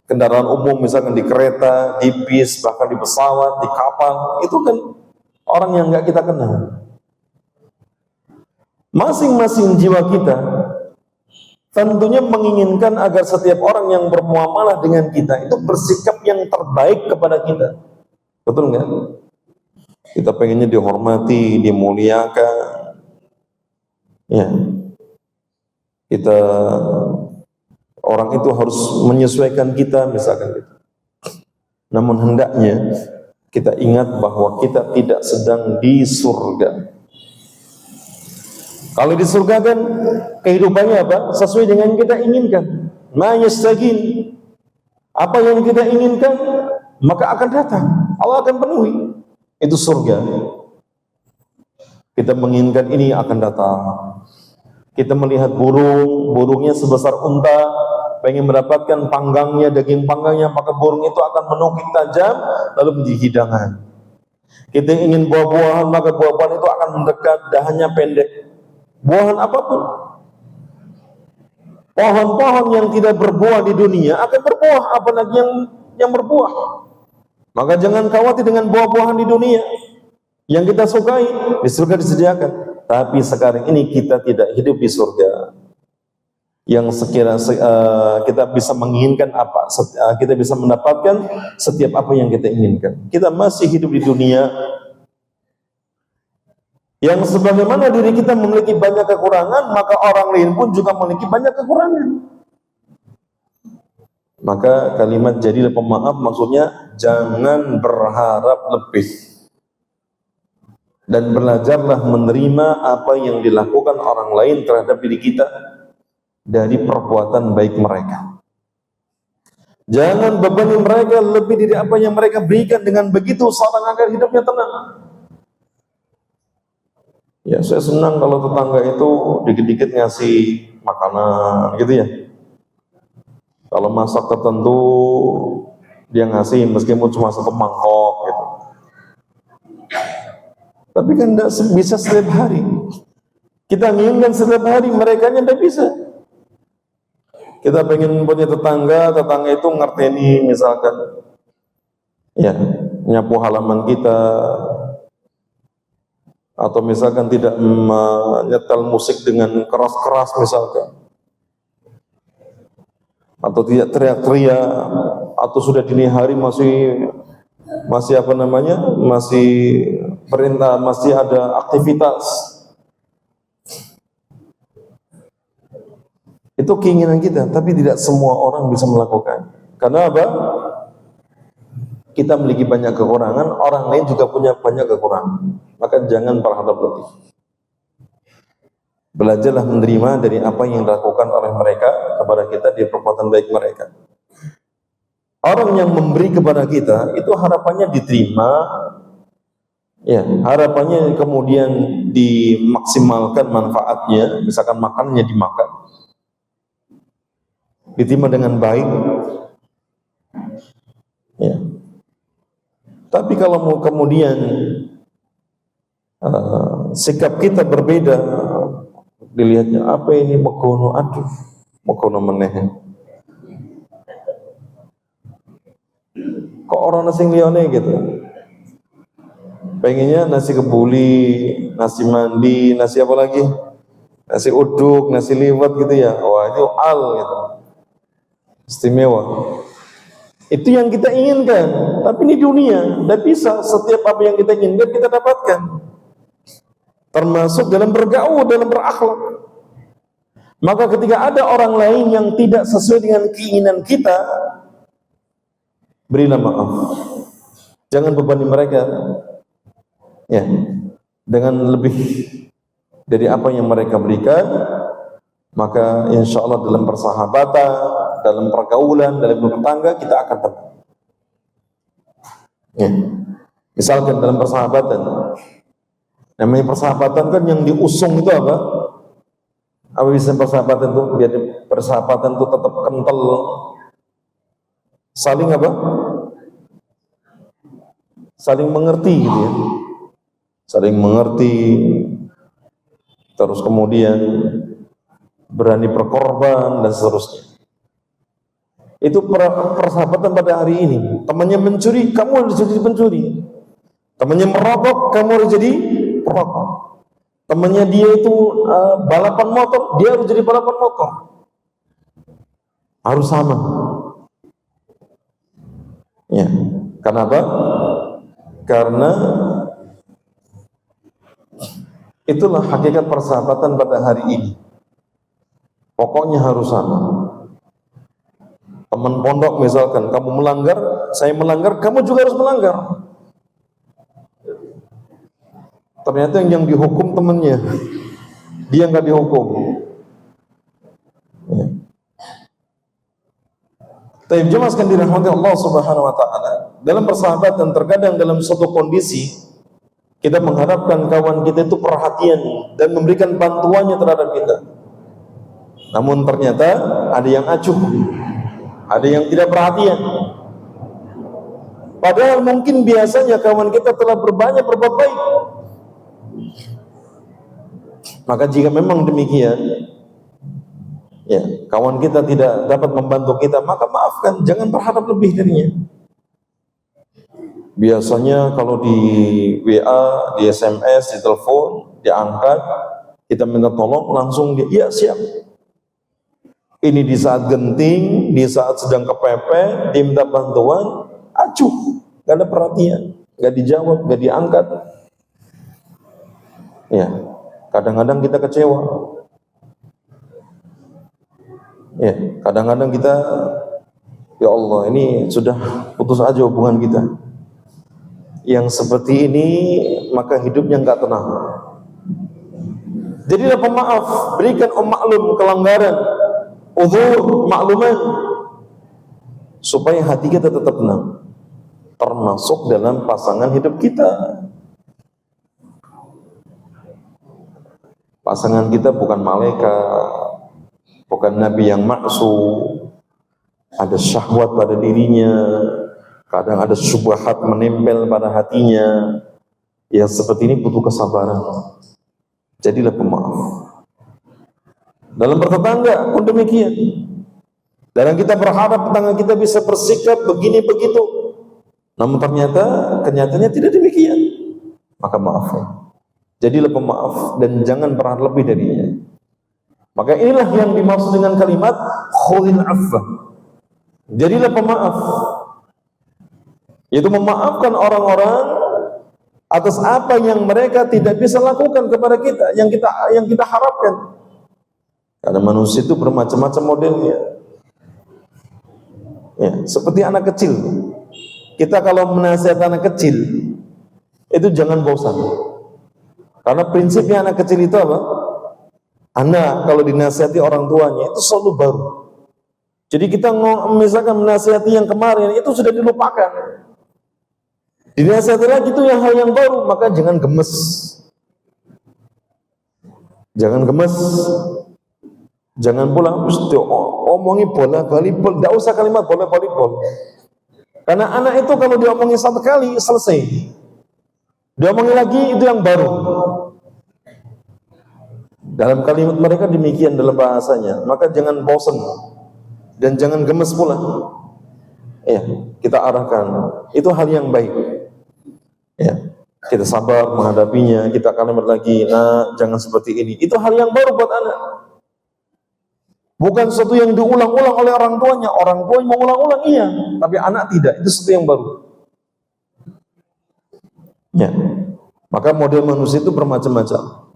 kendaraan umum, misalkan di kereta, di bis, bahkan di pesawat, di kapal, itu kan orang yang nggak kita kenal. Masing-masing jiwa kita tentunya menginginkan agar setiap orang yang bermuamalah dengan kita itu bersikap yang terbaik kepada kita. Betul nggak? Kita pengennya dihormati, dimuliakan, ya. Kita orang itu harus menyesuaikan kita misalkan gitu. Namun hendaknya kita ingat bahwa kita tidak sedang di surga. Kalau di surga kan kehidupannya apa? Sesuai dengan yang kita inginkan. Ma yastagin. Apa yang kita inginkan maka akan datang. Allah akan penuhi. Itu surga. Kita menginginkan ini akan datang. Kita melihat burung, burungnya sebesar unta, pengen mendapatkan panggangnya, daging panggangnya, maka burung itu akan menukik tajam lalu menjadi hidangan. Kita ingin buah-buahan, maka buah-buahan itu akan mendekat, dahannya pendek. Buahan apapun, pohon-pohon yang tidak berbuah di dunia akan berbuah, apalagi yang berbuah. Maka jangan khawatir dengan buah-buahan di dunia. Yang kita sukai di surga disediakan. Tapi sekarang ini kita tidak hidup di surga. Yang kita bisa menginginkan apa, kita bisa mendapatkan setiap apa yang kita inginkan. Kita masih hidup di dunia yang sebagaimana diri kita memiliki banyak kekurangan, maka orang lain pun juga memiliki banyak kekurangan. Maka kalimat jadilah pemaaf maksudnya jangan berharap lebih. Dan belajarlah menerima apa yang dilakukan orang lain terhadap diri kita dari perbuatan baik mereka. Jangan bebani mereka lebih dari apa yang mereka berikan, dengan begitu seorang agar hidupnya tenang. Ya, saya senang kalau tetangga itu dikit-dikit ngasih makanan gitu ya. Kalau masak tertentu dia ngasih meskipun cuma satu mangkok gitu. Tapi kan tidak bisa setiap hari. Kita menginginkan setiap hari, mereka tidak bisa. Kita pengen punya tetangga itu ngerteni misalkan, ya nyapu halaman kita, atau misalkan tidak menyetel musik dengan keras-keras misalkan, atau tidak teriak-teriak, atau sudah dini hari masih apa namanya, masih perintah, masih ada aktivitas. Itu keinginan kita, tapi tidak semua orang bisa melakukan. Karena apa? Kita memiliki banyak kekurangan, orang lain juga punya banyak kekurangan. Maka jangan berharap lebih. Belajarlah menerima dari apa yang dilakukan oleh mereka kepada kita di perbuatan baik mereka. Orang yang memberi kepada kita itu harapannya diterima, ya, harapannya kemudian dimaksimalkan manfaatnya, misalkan makannya dimakan, diterima dengan baik, ya. Tapi kalau mau kemudian sikap kita berbeda, dilihatnya apa ini megono, aduh megono meneh. Kok orang nasi lione gitu? Pengennya nasi kebuli, nasi mandi, nasi apa lagi? Nasi uduk, nasi liwet gitu ya. Wah itu al gitu. Istimewa. Itu yang kita inginkan. Tapi ini dunia, tidak bisa setiap apa yang kita inginkan kita dapatkan. Termasuk dalam bergaul, dalam berakhlak. Maka ketika ada orang lain yang tidak sesuai dengan keinginan kita, berilah maaf. Jangan bebani mereka, ya, dengan lebih dari apa yang mereka berikan. Maka insya Allah dalam persahabatan, dalam pergaulan, dalam bertetangga kita akan tenang. Ya. Misalkan dalam persahabatan, namanya persahabatan kan yang diusung itu apa? Apa bisa persahabatan itu? Biar persahabatan itu tetap kental, saling apa? Saling mengerti gitu ya. Saling mengerti, terus kemudian berani berkorban dan seterusnya. Itu persahabatan pada hari ini. Temannya mencuri, kamu harus jadi pencuri. Temannya merokok, kamu harus jadi perokok. Temannya dia itu balapan motor, dia harus jadi balapan motor. Harus sama. Ya, kenapa? Karena itulah hakikat persahabatan pada hari ini. Pokoknya harus sama. teman pondok misalkan, kamu melanggar, saya melanggar, kamu juga harus melanggar. Ternyata yang dihukum temannya, dia nggak dihukum. Ya. Tapi jemaah sekalian dirahmati Allah Subhanahu wa taala, dalam persahabatan terkadang dalam suatu kondisi kita mengharapkan kawan kita itu perhatian dan memberikan bantuannya terhadap kita. Namun ternyata ada yang acuh, ada yang tidak perhatian. Padahal mungkin biasanya kawan kita telah berbanyak berbuat baik. Maka jika memang demikian, ya, kawan kita tidak dapat membantu kita, maka maafkan, jangan berharap lebih darinya. Biasanya kalau di WA, di SMS, di telepon, diangkat, kita minta tolong, langsung dia, iya siap. Ini di saat genting, di saat sedang kepepet, diminta bantuan, acuh, gak ada perhatian, gak dijawab, gak diangkat. Ya, kadang-kadang kita kecewa. Ya, kadang-kadang kita, ya Allah, ini sudah putus aja hubungan kita. Yang seperti ini, maka hidupnya nggak tenang. Jadilah pemaaf, berikan maklum kelanggaran, uzur, makluman, supaya hati kita tetap tenang, termasuk dalam pasangan hidup kita. Pasangan kita bukan malaikat, bukan nabi yang maksum, ada syahwat pada dirinya, kadang ada syubhat menempel pada hatinya. Yang seperti ini butuh kesabaran. Jadilah pemaaf. Dalam bertetangga pun demikian. Dan kita berharap tetangga kita bisa bersikap begini begitu, namun ternyata kenyataannya tidak demikian, maka maafkan. Jadilah pemaaf dan jangan berharap lebih darinya. Maka inilah yang dimaksud dengan kalimat khudil afwa. Jadilah pemaaf, yaitu memaafkan orang-orang atas apa yang mereka tidak bisa lakukan kepada kita, yang kita harapkan. Karena manusia itu bermacam-macam modelnya. Ya, seperti anak kecil. Kita kalau menasihati anak kecil, itu jangan bosan. Karena prinsipnya anak kecil itu apa? Anak kalau dinasihati orang tuanya itu selalu baru. Jadi kita misalkan menasihati yang kemarin itu sudah dilupakan. Dinasihati lagi itu yang hal yang baru, maka jangan gemes. Jangan gemes. Jangan pula mesti omongi bola volleyball, tidak usah kalimat bola volleyball. Karena anak itu kalau diomongi satu kali selesai. Diomongi lagi itu yang baru. Dalam kalimat mereka demikian dalam bahasanya, maka jangan bosan dan jangan gemes pula. Ya, kita arahkan. Itu hal yang baik. Ya, kita sabar menghadapinya. Kita kalimat lagi, nah jangan seperti ini. Itu hal yang baru buat anak. Bukan sesuatu yang diulang-ulang oleh orang tuanya. Orang tua mau ulang-ulang, iya, tapi anak tidak. Itu sesuatu yang baru. Ya, maka model manusia itu bermacam-macam.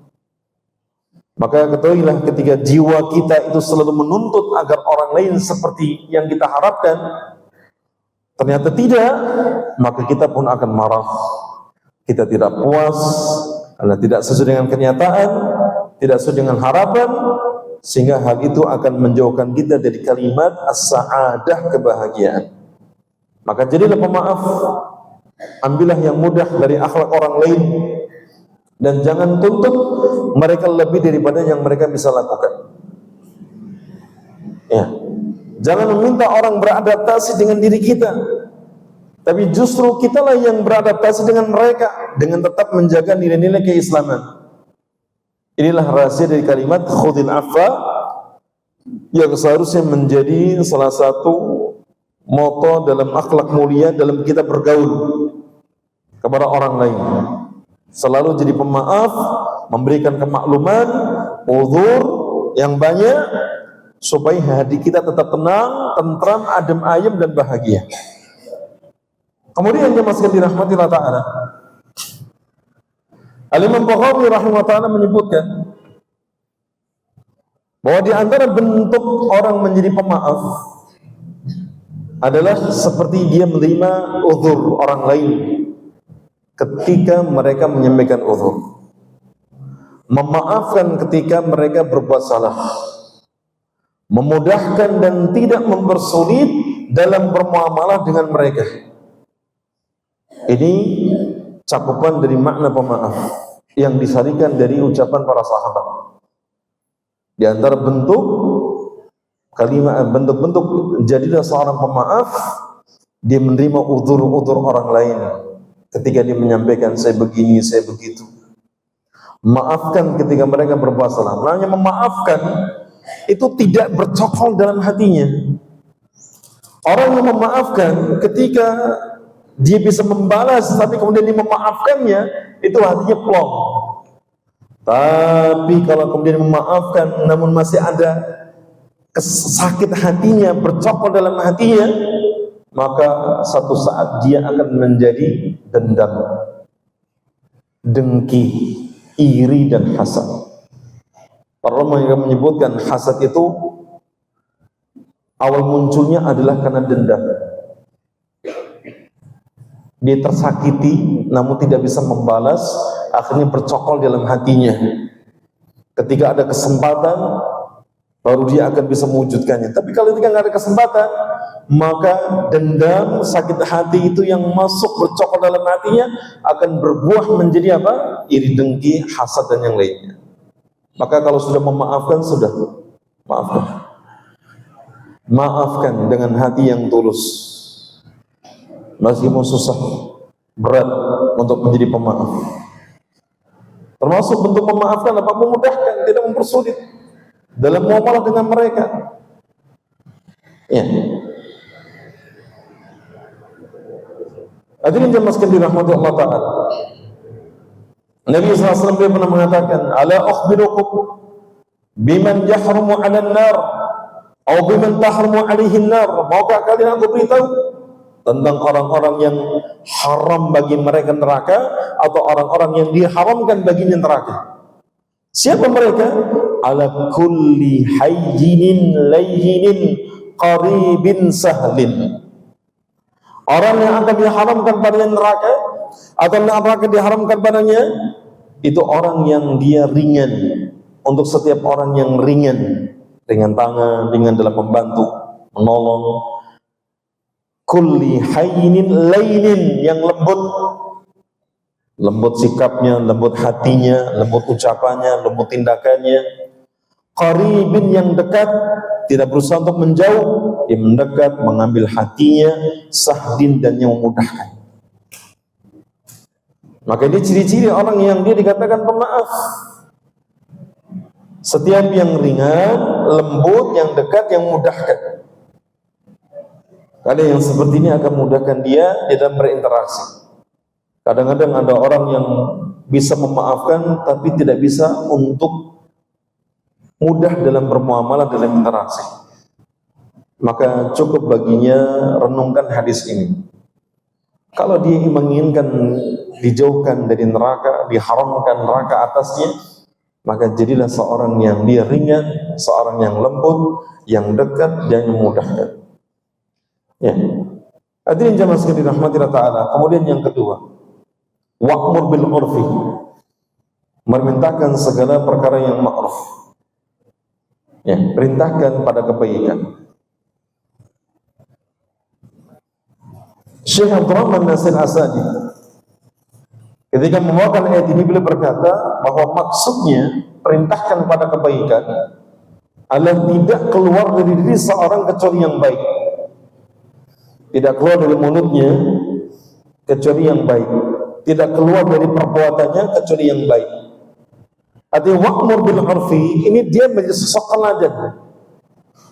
Maka ketahuilah ketika jiwa kita itu selalu menuntut agar orang lain seperti yang kita harapkan, ternyata tidak, maka kita pun akan marah. Kita tidak puas karena tidak sesuai dengan kenyataan, tidak sesuai dengan harapan, sehingga hal itu akan menjauhkan kita dari kalimat as-sa'adah, kebahagiaan. Maka jadilah pemaaf, ambillah yang mudah dari akhlak orang lain, dan jangan tuntut mereka lebih daripada yang mereka bisa lakukan. Ya, jangan meminta orang beradaptasi dengan diri kita, tapi justru kitalah yang beradaptasi dengan mereka dengan tetap menjaga nilai-nilai keislaman. Inilah rahasia dari kalimat khudil afwa yang seharusnya menjadi salah satu moto dalam akhlak mulia dalam kita bergaul kepada orang lain. Selalu jadi pemaaf, memberikan kemakluman, uzur yang banyak, supaya hati kita tetap tenang, tentram, adem ayem dan bahagia. Kemudian jemaah sekalian dirahmati Allah Ta'ala, Al-Imam Bukhari rahimahullah ta'ala menyebutkan bahwa di antara bentuk orang menjadi pemaaf adalah seperti dia menerima uzur orang lain ketika mereka menyampaikan uzur, memaafkan ketika mereka berbuat salah, memudahkan dan tidak mempersulit dalam bermuamalah dengan mereka. Ini cakupan dari makna pemaaf yang disarikan dari ucapan para sahabat. Di antara bentuk kalimat, bentuk-bentuk jadilah seorang pemaaf, dia menerima uzur-uzur orang lain ketika dia menyampaikan saya begini, saya begitu. Maafkan ketika mereka berbuat salah. Namanya memaafkan itu tidak bercokol dalam hatinya. Orang yang memaafkan ketika dia bisa membalas tapi kemudian dia memaafkannya, itu hatinya plong. Tapi kalau kemudian memaafkan namun masih ada sakit hatinya, bercokol dalam hatinya, maka satu saat dia akan menjadi dendam, dengki, iri dan hasad. Para ulama yang menyebutkan hasad itu awal munculnya adalah karena dendam. Dia tersakiti namun tidak bisa membalas, akhirnya bercokol dalam hatinya. Ketika ada kesempatan baru dia akan bisa mewujudkannya. Tapi kalau ketika nggak ada kesempatan, maka dendam, sakit hati itu yang masuk bercokol dalam hatinya akan berbuah menjadi apa? Iri, dengki, hasad dan yang lainnya. Maka kalau sudah memaafkan, sudah maafkan. Maafkan dengan hati yang tulus. Meskipun susah, berat untuk menjadi pemaaf. Termasuk bentuk memaafkan apa? Memudahkan, tidak mempersulit dalam muamalah dengan mereka. Ya. Hadirin jemaah sekalian dirahmati Allah Ta'ala. Nabi SAW pernah mengatakan, ala ukhbirukum biman yahrumu 'alan nar atau biman tahrumu 'alaihi nar. Maukah kalian aku beritahu tentang orang-orang yang haram bagi mereka neraka atau orang-orang yang diharamkan baginya neraka? Siapa mereka? Ala kulli hayyinin layyinin qaribin sahlin. Orang yang akan diharamkan padanya neraka atau neraka diharamkan padanya itu orang yang dia ringan. Untuk setiap orang yang ringan tangan, ringan dalam membantu, menolong. Kulli hayyinin lainin, yang lembut sikapnya, lembut hatinya, lembut ucapannya, lembut tindakannya. Qaribin, yang dekat, tidak berusaha untuk menjauh, dia mendekat, mengambil hatinya. Sahdin, dan yang memudahkan. Maka ini ciri-ciri orang yang dia dikatakan pemaaf. Setiap yang ringan, lembut, yang dekat, yang memudahkan. Karena yang seperti ini akan memudahkan dia dalam berinteraksi. Kadang-kadang ada orang yang bisa memaafkan tapi tidak bisa untuk mudah dalam bermuamalah, dalam interaksi. Maka cukup baginya renungkan hadis ini. Kalau dia menginginkan dijauhkan dari neraka, diharamkan neraka atasnya, maka jadilah seorang yang dia ringan, seorang yang lembut, yang dekat, dan yang memudahkan. Ya. Hadirin jamaah sekalian dirahmati Allah Ta'ala. Kemudian yang kedua, wa'mur bil urfi, memerintahkan segala perkara yang ma'ruf. Ya, perintahkan pada kebaikan. Syekh Abdurrahman Nasir Asadi ketika membawakan ayat ini, beliau berkata bahwa maksudnya perintahkan pada kebaikan adalah tidak keluar dari diri seorang kecuali yang baik. Tidak keluar dari mulutnya kecuali yang baik. Tidak keluar dari perbuatannya kecuali yang baik. Artinya wa'mur bil urfi ini dia menjadi sosok teladan.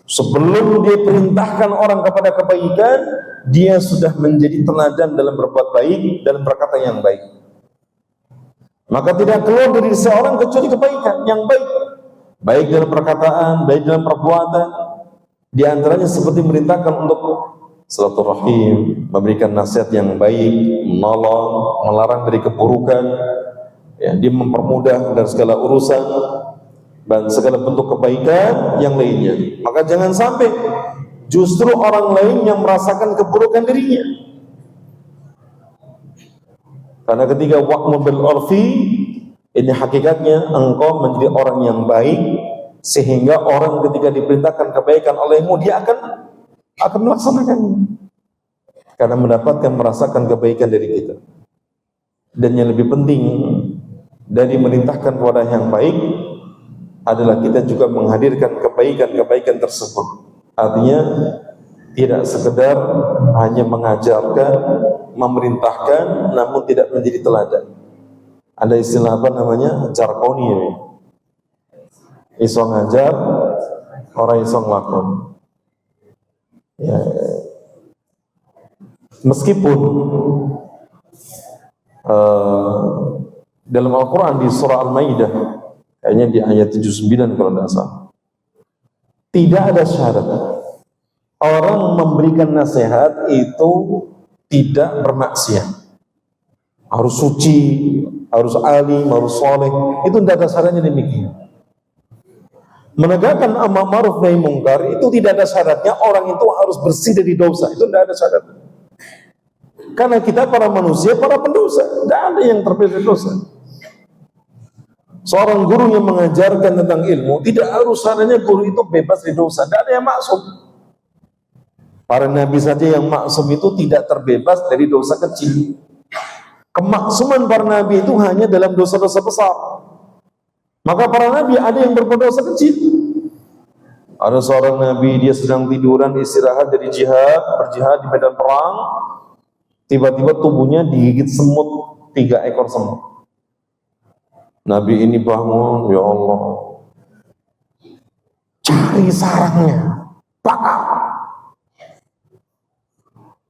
Sebelum dia perintahkan orang kepada kebaikan, dia sudah menjadi teladan dalam berbuat baik, dalam berkata yang baik. Maka tidak keluar dari seorang kecuali kebaikan yang baik. Baik dalam perkataan, baik dalam perbuatan. Di antaranya seperti merintahkan untuk silaturahim, memberikan nasihat yang baik, menolong, melarang dari keburukan, ya, dia mempermudah dari segala urusan dan segala bentuk kebaikan yang lainnya. Maka jangan sampai justru orang lain yang merasakan keburukan dirinya. Karena ketika wa'mur bil urfi, ini hakikatnya engkau menjadi orang yang baik, sehingga orang ketika diperintahkan kebaikan olehmu, dia akan melaksanakannya karena merasakan kebaikan dari kita. Dan yang lebih penting dari merintahkan kepada yang baik adalah kita juga menghadirkan kebaikan-kebaikan tersebut. Artinya tidak sekedar hanya mengajarkan, memerintahkan, namun tidak menjadi teladan. Ada istilah apa namanya? Jarkoni ini. Iso ngajar, orang iso nglakon. Ya. Meskipun dalam Al-Quran di surah Al-Maidah, kayaknya di ayat 79 kalau tidak salah, tidak ada syarat orang memberikan nasihat itu tidak bermaksiat, harus suci, harus alim, harus soleh. Itu tidak ada syaratnya demikian. Menegakkan amar ma'ruf nahi mungkar itu tidak ada syaratnya orang itu harus bersih dari dosa. Itu tidak ada syaratnya. Karena kita para manusia, para pendosa, tidak ada yang terpilih dari dosa. Seorang guru yang mengajarkan tentang ilmu tidak harus syaratnya guru itu bebas dari dosa. Tidak ada yang maksum. Para nabi saja yang maksum itu tidak terbebas dari dosa kecil. Kemaksuman para nabi itu hanya dalam dosa-dosa besar. Maka para nabi ada yang berbuat dosa kecil. Ada seorang nabi, dia sedang tiduran istirahat dari berjihad di medan perang. Tiba-tiba tubuhnya digigit semut, 3 ekor semut. Nabi ini bangun, ya Allah, cari sarangnya, bakar.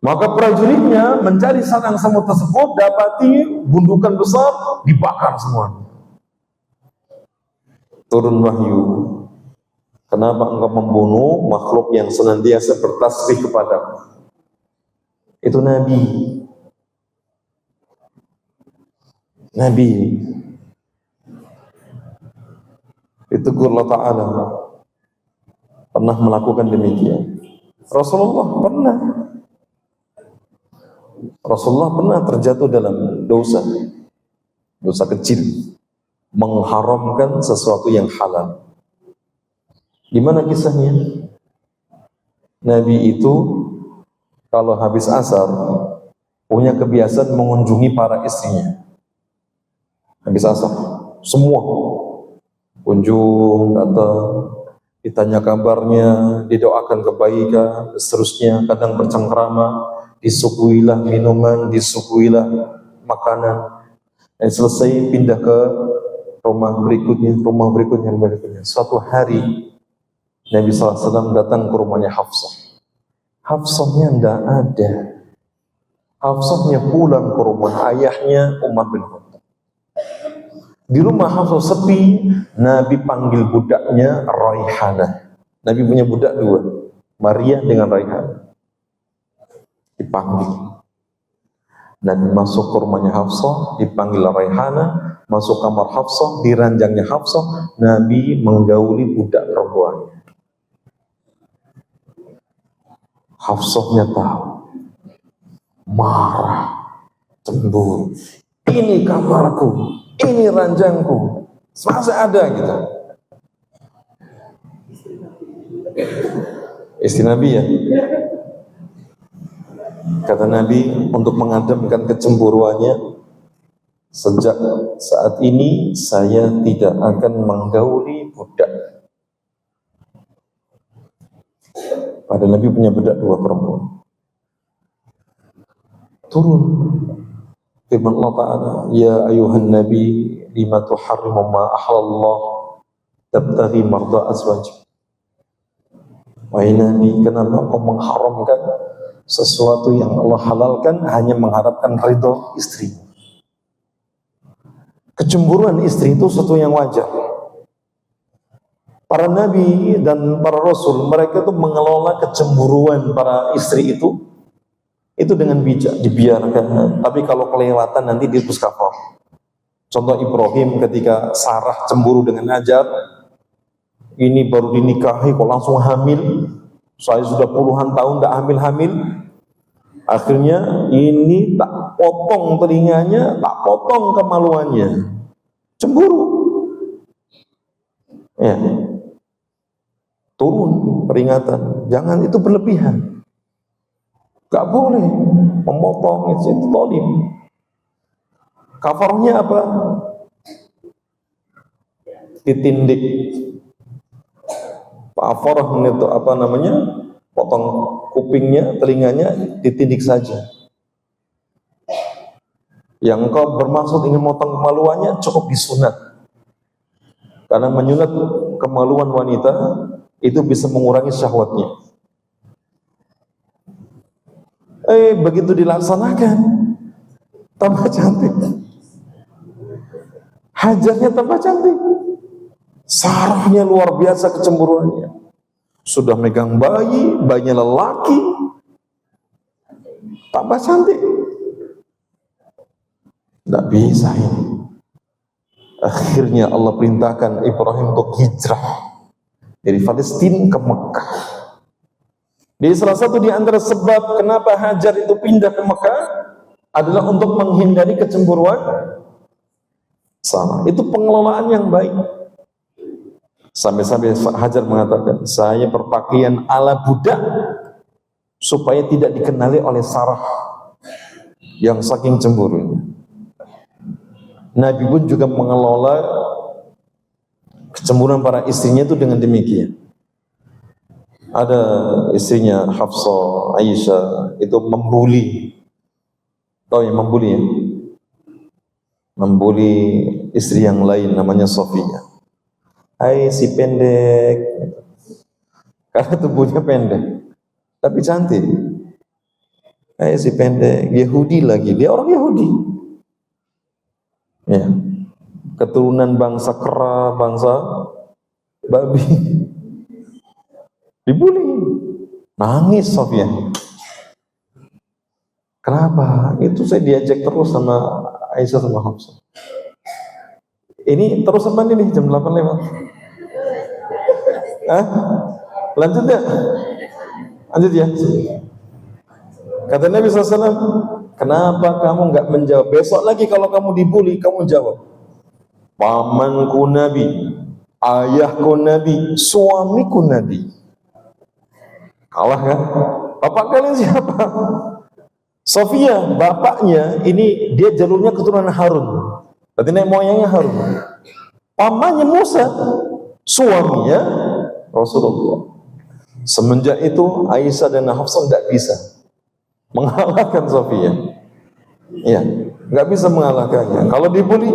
Maka prajuritnya mencari sarang semut tersebut, dapati gundukan besar, dibakar semua. Turun wahyu, kenapa engkau membunuh makhluk yang senantiasa bertasbih kepadamu? Itu Nabi. Itu Allah Ta'ala pernah melakukan demikian. Rasulullah pernah terjatuh dalam dosa kecil, mengharamkan sesuatu yang halal. Gimana kisahnya? Nabi itu kalau habis asar punya kebiasaan mengunjungi para istrinya. Habis asar semua kunjung, datang, ditanya kabarnya, didoakan kebaikan, seterusnya. Kadang bercengkrama, disuguhilah minuman, disuguhilah makanan. Dan selesai pindah ke rumah berikutnya. Suatu hari Nabi SAW datang ke rumahnya Hafsah. Hafsahnya tidak ada. Hafsahnya pulang ke rumah ayahnya Umar bin Khattab. Di rumah Hafsah sepi, Nabi panggil budaknya Raihanah. Nabi punya budak 2, Maria dengan Raihanah. Dipanggil. Nabi masuk ke rumahnya Hafsah, dipanggil Raihanah, masuk kamar Hafsah, di ranjangnya Hafsah, Nabi menggauli budak perempuannya. Hafsahnya tahu, marah, cemburu. Ini kamarku, ini ranjangku, masih ada gitu. Istri Nabi ya. Kata Nabi untuk mengadamkan kecemburuannya, sejak saat ini saya tidak akan menggauli budak. Padahal Nabi punya budak 2 perempuan. Turun firman Allah Ta'ala, ya ayuhan Nabi lima tuharrimu ma ahlallah tabtaghi marda azwaj. Wahai Nabi, kenapa kau mengharamkan sesuatu yang Allah halalkan hanya mengharapkan ridho istri? Kecemburuan istri itu sesuatu yang wajar. Para nabi dan para rasul, mereka itu mengelola kecemburuan para istri itu dengan bijak, dibiarkan. Tapi kalau kelewatan nanti dihapus kafar. Contoh Ibrahim ketika Sarah cemburu dengan Hajar, ini baru dinikahi kok langsung hamil, Saya sudah puluhan tahun tidak hamil-hamil. Akhirnya ini tak potong telinganya, tak potong kemaluannya. Cemburu. Ya. Turun peringatan. Jangan, itu berlebihan. Gak boleh memotong, itu zalim. Kafarnya apa? Ditindik. Kafarah itu apa namanya? Potong kupingnya, telinganya, ditindik saja. Yang engkau bermaksud ingin memotong kemaluannya, cukup disunat. Karena menyunat kemaluan wanita itu bisa mengurangi syahwatnya. Begitu dilaksanakan, tambah cantik. Hajarnya tambah cantik. Sarafnya luar biasa kecemburuannya. Sudah megang bayi, bayinya lelaki, tambah cantik. Tidak bisa ini. Akhirnya Allah perintahkan Ibrahim untuk hijrah dari Palestina ke Mekah. Jadi salah satu di antara sebab kenapa Hajar itu pindah ke Mekah adalah untuk menghindari kecemburuan Sarah. Itu pengelolaan yang baik. Sampai-sampai Hajar mengatakan, saya berpakaian ala budak supaya tidak dikenali oleh Sarah yang saking cemburunya. Nabi pun juga mengelola kecemburuan para istrinya itu dengan demikian. Ada istrinya Hafsah, Aisyah itu membuli. Tahu yang membuli ya? Membuli istri yang lain namanya Sofia. Hai si pendek, karena tubuhnya pendek, tapi cantik. Hai si pendek, Yahudi lagi, dia orang Yahudi. Ya, keturunan bangsa kera, bangsa babi, dibully, nangis Sofia. Kenapa? Itu saya diajak terus sama Aisyah sama Hafsah. Ini terus apa nih jam 8 lewat? Lanjut ya? Lanjut ya? Kata Nabi SAW, kenapa kamu nggak menjawab? Besok lagi kalau kamu dibully, kamu jawab. Pamanku Nabi, ayahku Nabi, suamiku Nabi. Kalah kan? Bapak kalian siapa? Sofia, bapaknya ini dia jalurnya keturunan Harun. Berarti nenek moyangnya Harun. Pamannya Musa, suaminya Rasulullah. Semenjak itu Aisyah dan Hafsah tidak bisa mengalahkan Sofia. Ya, nggak bisa mengalahkannya. Kalau dibully,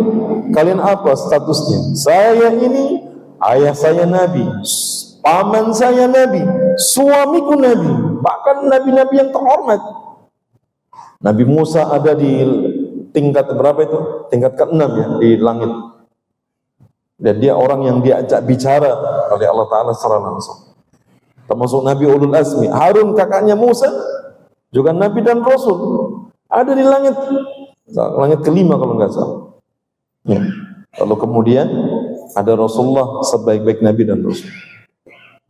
kalian apa statusnya? Saya ini ayah saya Nabi, paman saya Nabi, suamiku Nabi, bahkan nabi-nabi yang terhormat. Nabi Musa ada di tingkat berapa itu? Tingkat ke-6 ya di langit. Dan dia orang yang diajak bicara oleh Allah Ta'ala secara langsung. Termasuk Nabi Ulul Azmi. Harun kakaknya Musa juga Nabi dan Rasul. Ada di langit ke-5 kalau nggak salah. Ya. Lalu kemudian ada Rasulullah sebaik-baik Nabi dan Rasul.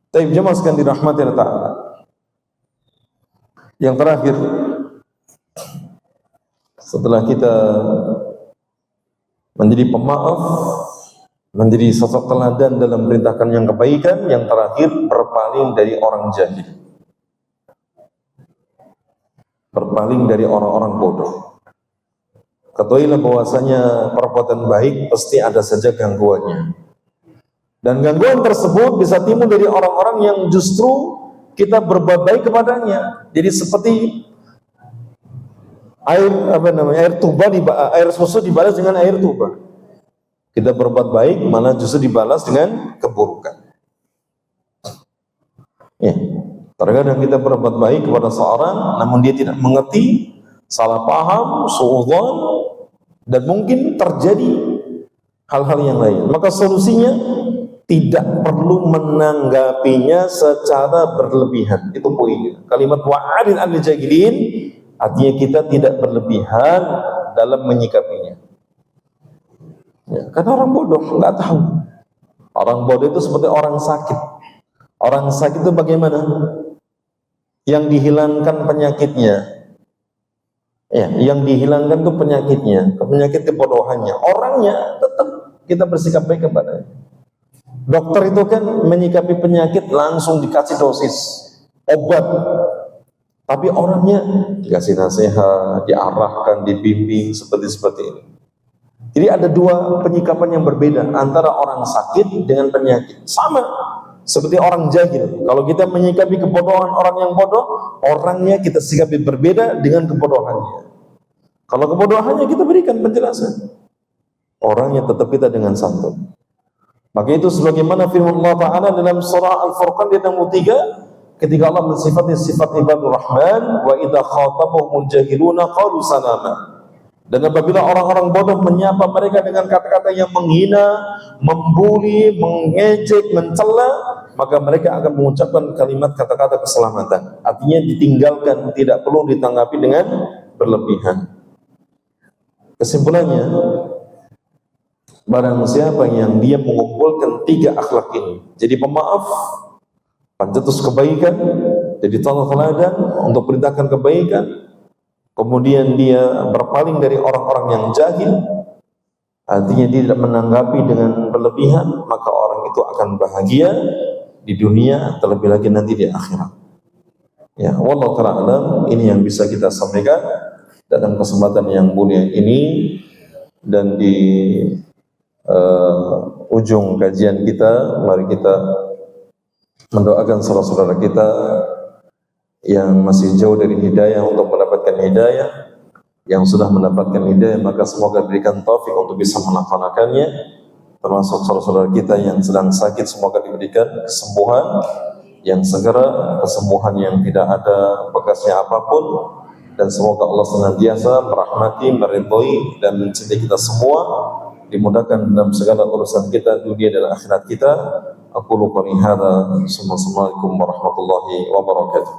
Tapi jemaah sekalian dirahmati Allah Ta'ala. Yang terakhir, setelah kita menjadi pemaaf, menjadi sosok teladan dalam perintahkan yang kebaikan, yang terakhir berpaling dari orang jahil, berpaling dari orang-orang bodoh. Ketahuilah bahwasanya perbuatan baik pasti ada saja gangguannya, dan gangguan tersebut bisa timbul dari orang-orang yang justru kita berbuat baik kepadanya. Jadi seperti air susu dibalas dengan air tuba. Kita berbuat baik malah justru dibalas dengan keburukan. Ya, terkadang kita berbuat baik kepada seorang, namun dia tidak mengerti, salah paham, suudzon, dan mungkin terjadi hal-hal yang lain. Maka solusinya tidak perlu menanggapinya secara berlebihan. Itu poinnya. Kalimat wa'adin al-jahilin artinya kita tidak berlebihan dalam menyikapinya. Ya, karena orang bodoh nggak tahu. Orang bodoh itu seperti orang sakit. Orang sakit itu bagaimana? yang dihilangkan penyakitnya. Ya, yang dihilangkan itu penyakitnya, penyakit kebodohannya. Orangnya tetap kita bersikap baik kepadanya. Dokter itu kan menyikapi penyakit langsung dikasih dosis obat, tapi orangnya dikasih nasihat, diarahkan, dibimbing seperti ini. Jadi ada dua penyikapan yang berbeda antara orang sakit dengan penyakit. Sama seperti orang jahil. Kalau kita menyikapi kebodohan orang yang bodoh, orangnya kita sikapi berbeda dengan kebodohannya. Kalau kebodohannya kita berikan penjelasan, orangnya tetap kita dengan santun. Maka itu sebagaimana firman Allah Ta'ala dalam surah Al-Furqan ayat yang 3, ketika Allah mensifati sifat ibadur Rahman, wa idza khatabahumul jahiluna qalu salama. Dan apabila orang-orang bodoh menyapa mereka dengan kata-kata yang menghina, membuli, mengejek, mencela, maka mereka akan mengucapkan kalimat kata-kata keselamatan. Artinya ditinggalkan, tidak perlu ditanggapi dengan berlebihan. Kesimpulannya, barang siapa yang dia mengumpulkan 3 akhlak ini, jadi pemaaf, pencetus kebaikan, jadi teladan untuk perintahkan kebaikan, kemudian dia berpaling dari orang-orang yang jahil, artinya dia tidak menanggapi dengan berlebihan, maka orang itu akan bahagia di dunia, terlebih lagi nanti di akhirat. Ya, wallahu ta'ala alam. Ini yang bisa kita sampaikan dalam kesempatan yang mulia ini, dan di ujung kajian kita, mari kita mendoakan saudara-saudara kita yang masih jauh dari hidayah untuk mendapatkan hidayah. Yang sudah mendapatkan hidayah, maka semoga berikan taufik untuk bisa melaksanakannya. Termasuk saudara-saudara kita yang sedang sakit, semoga diberikan kesembuhan yang segera, kesembuhan yang tidak ada bekasnya apapun. Dan semoga Allah senantiasa merahmati, meridhoi, dan mencintai kita semua, dimudahkan dalam segala urusan kita, dunia dan akhirat kita. Aku qouli hadza, assalamualaikum warahmatullahi wabarakatuh.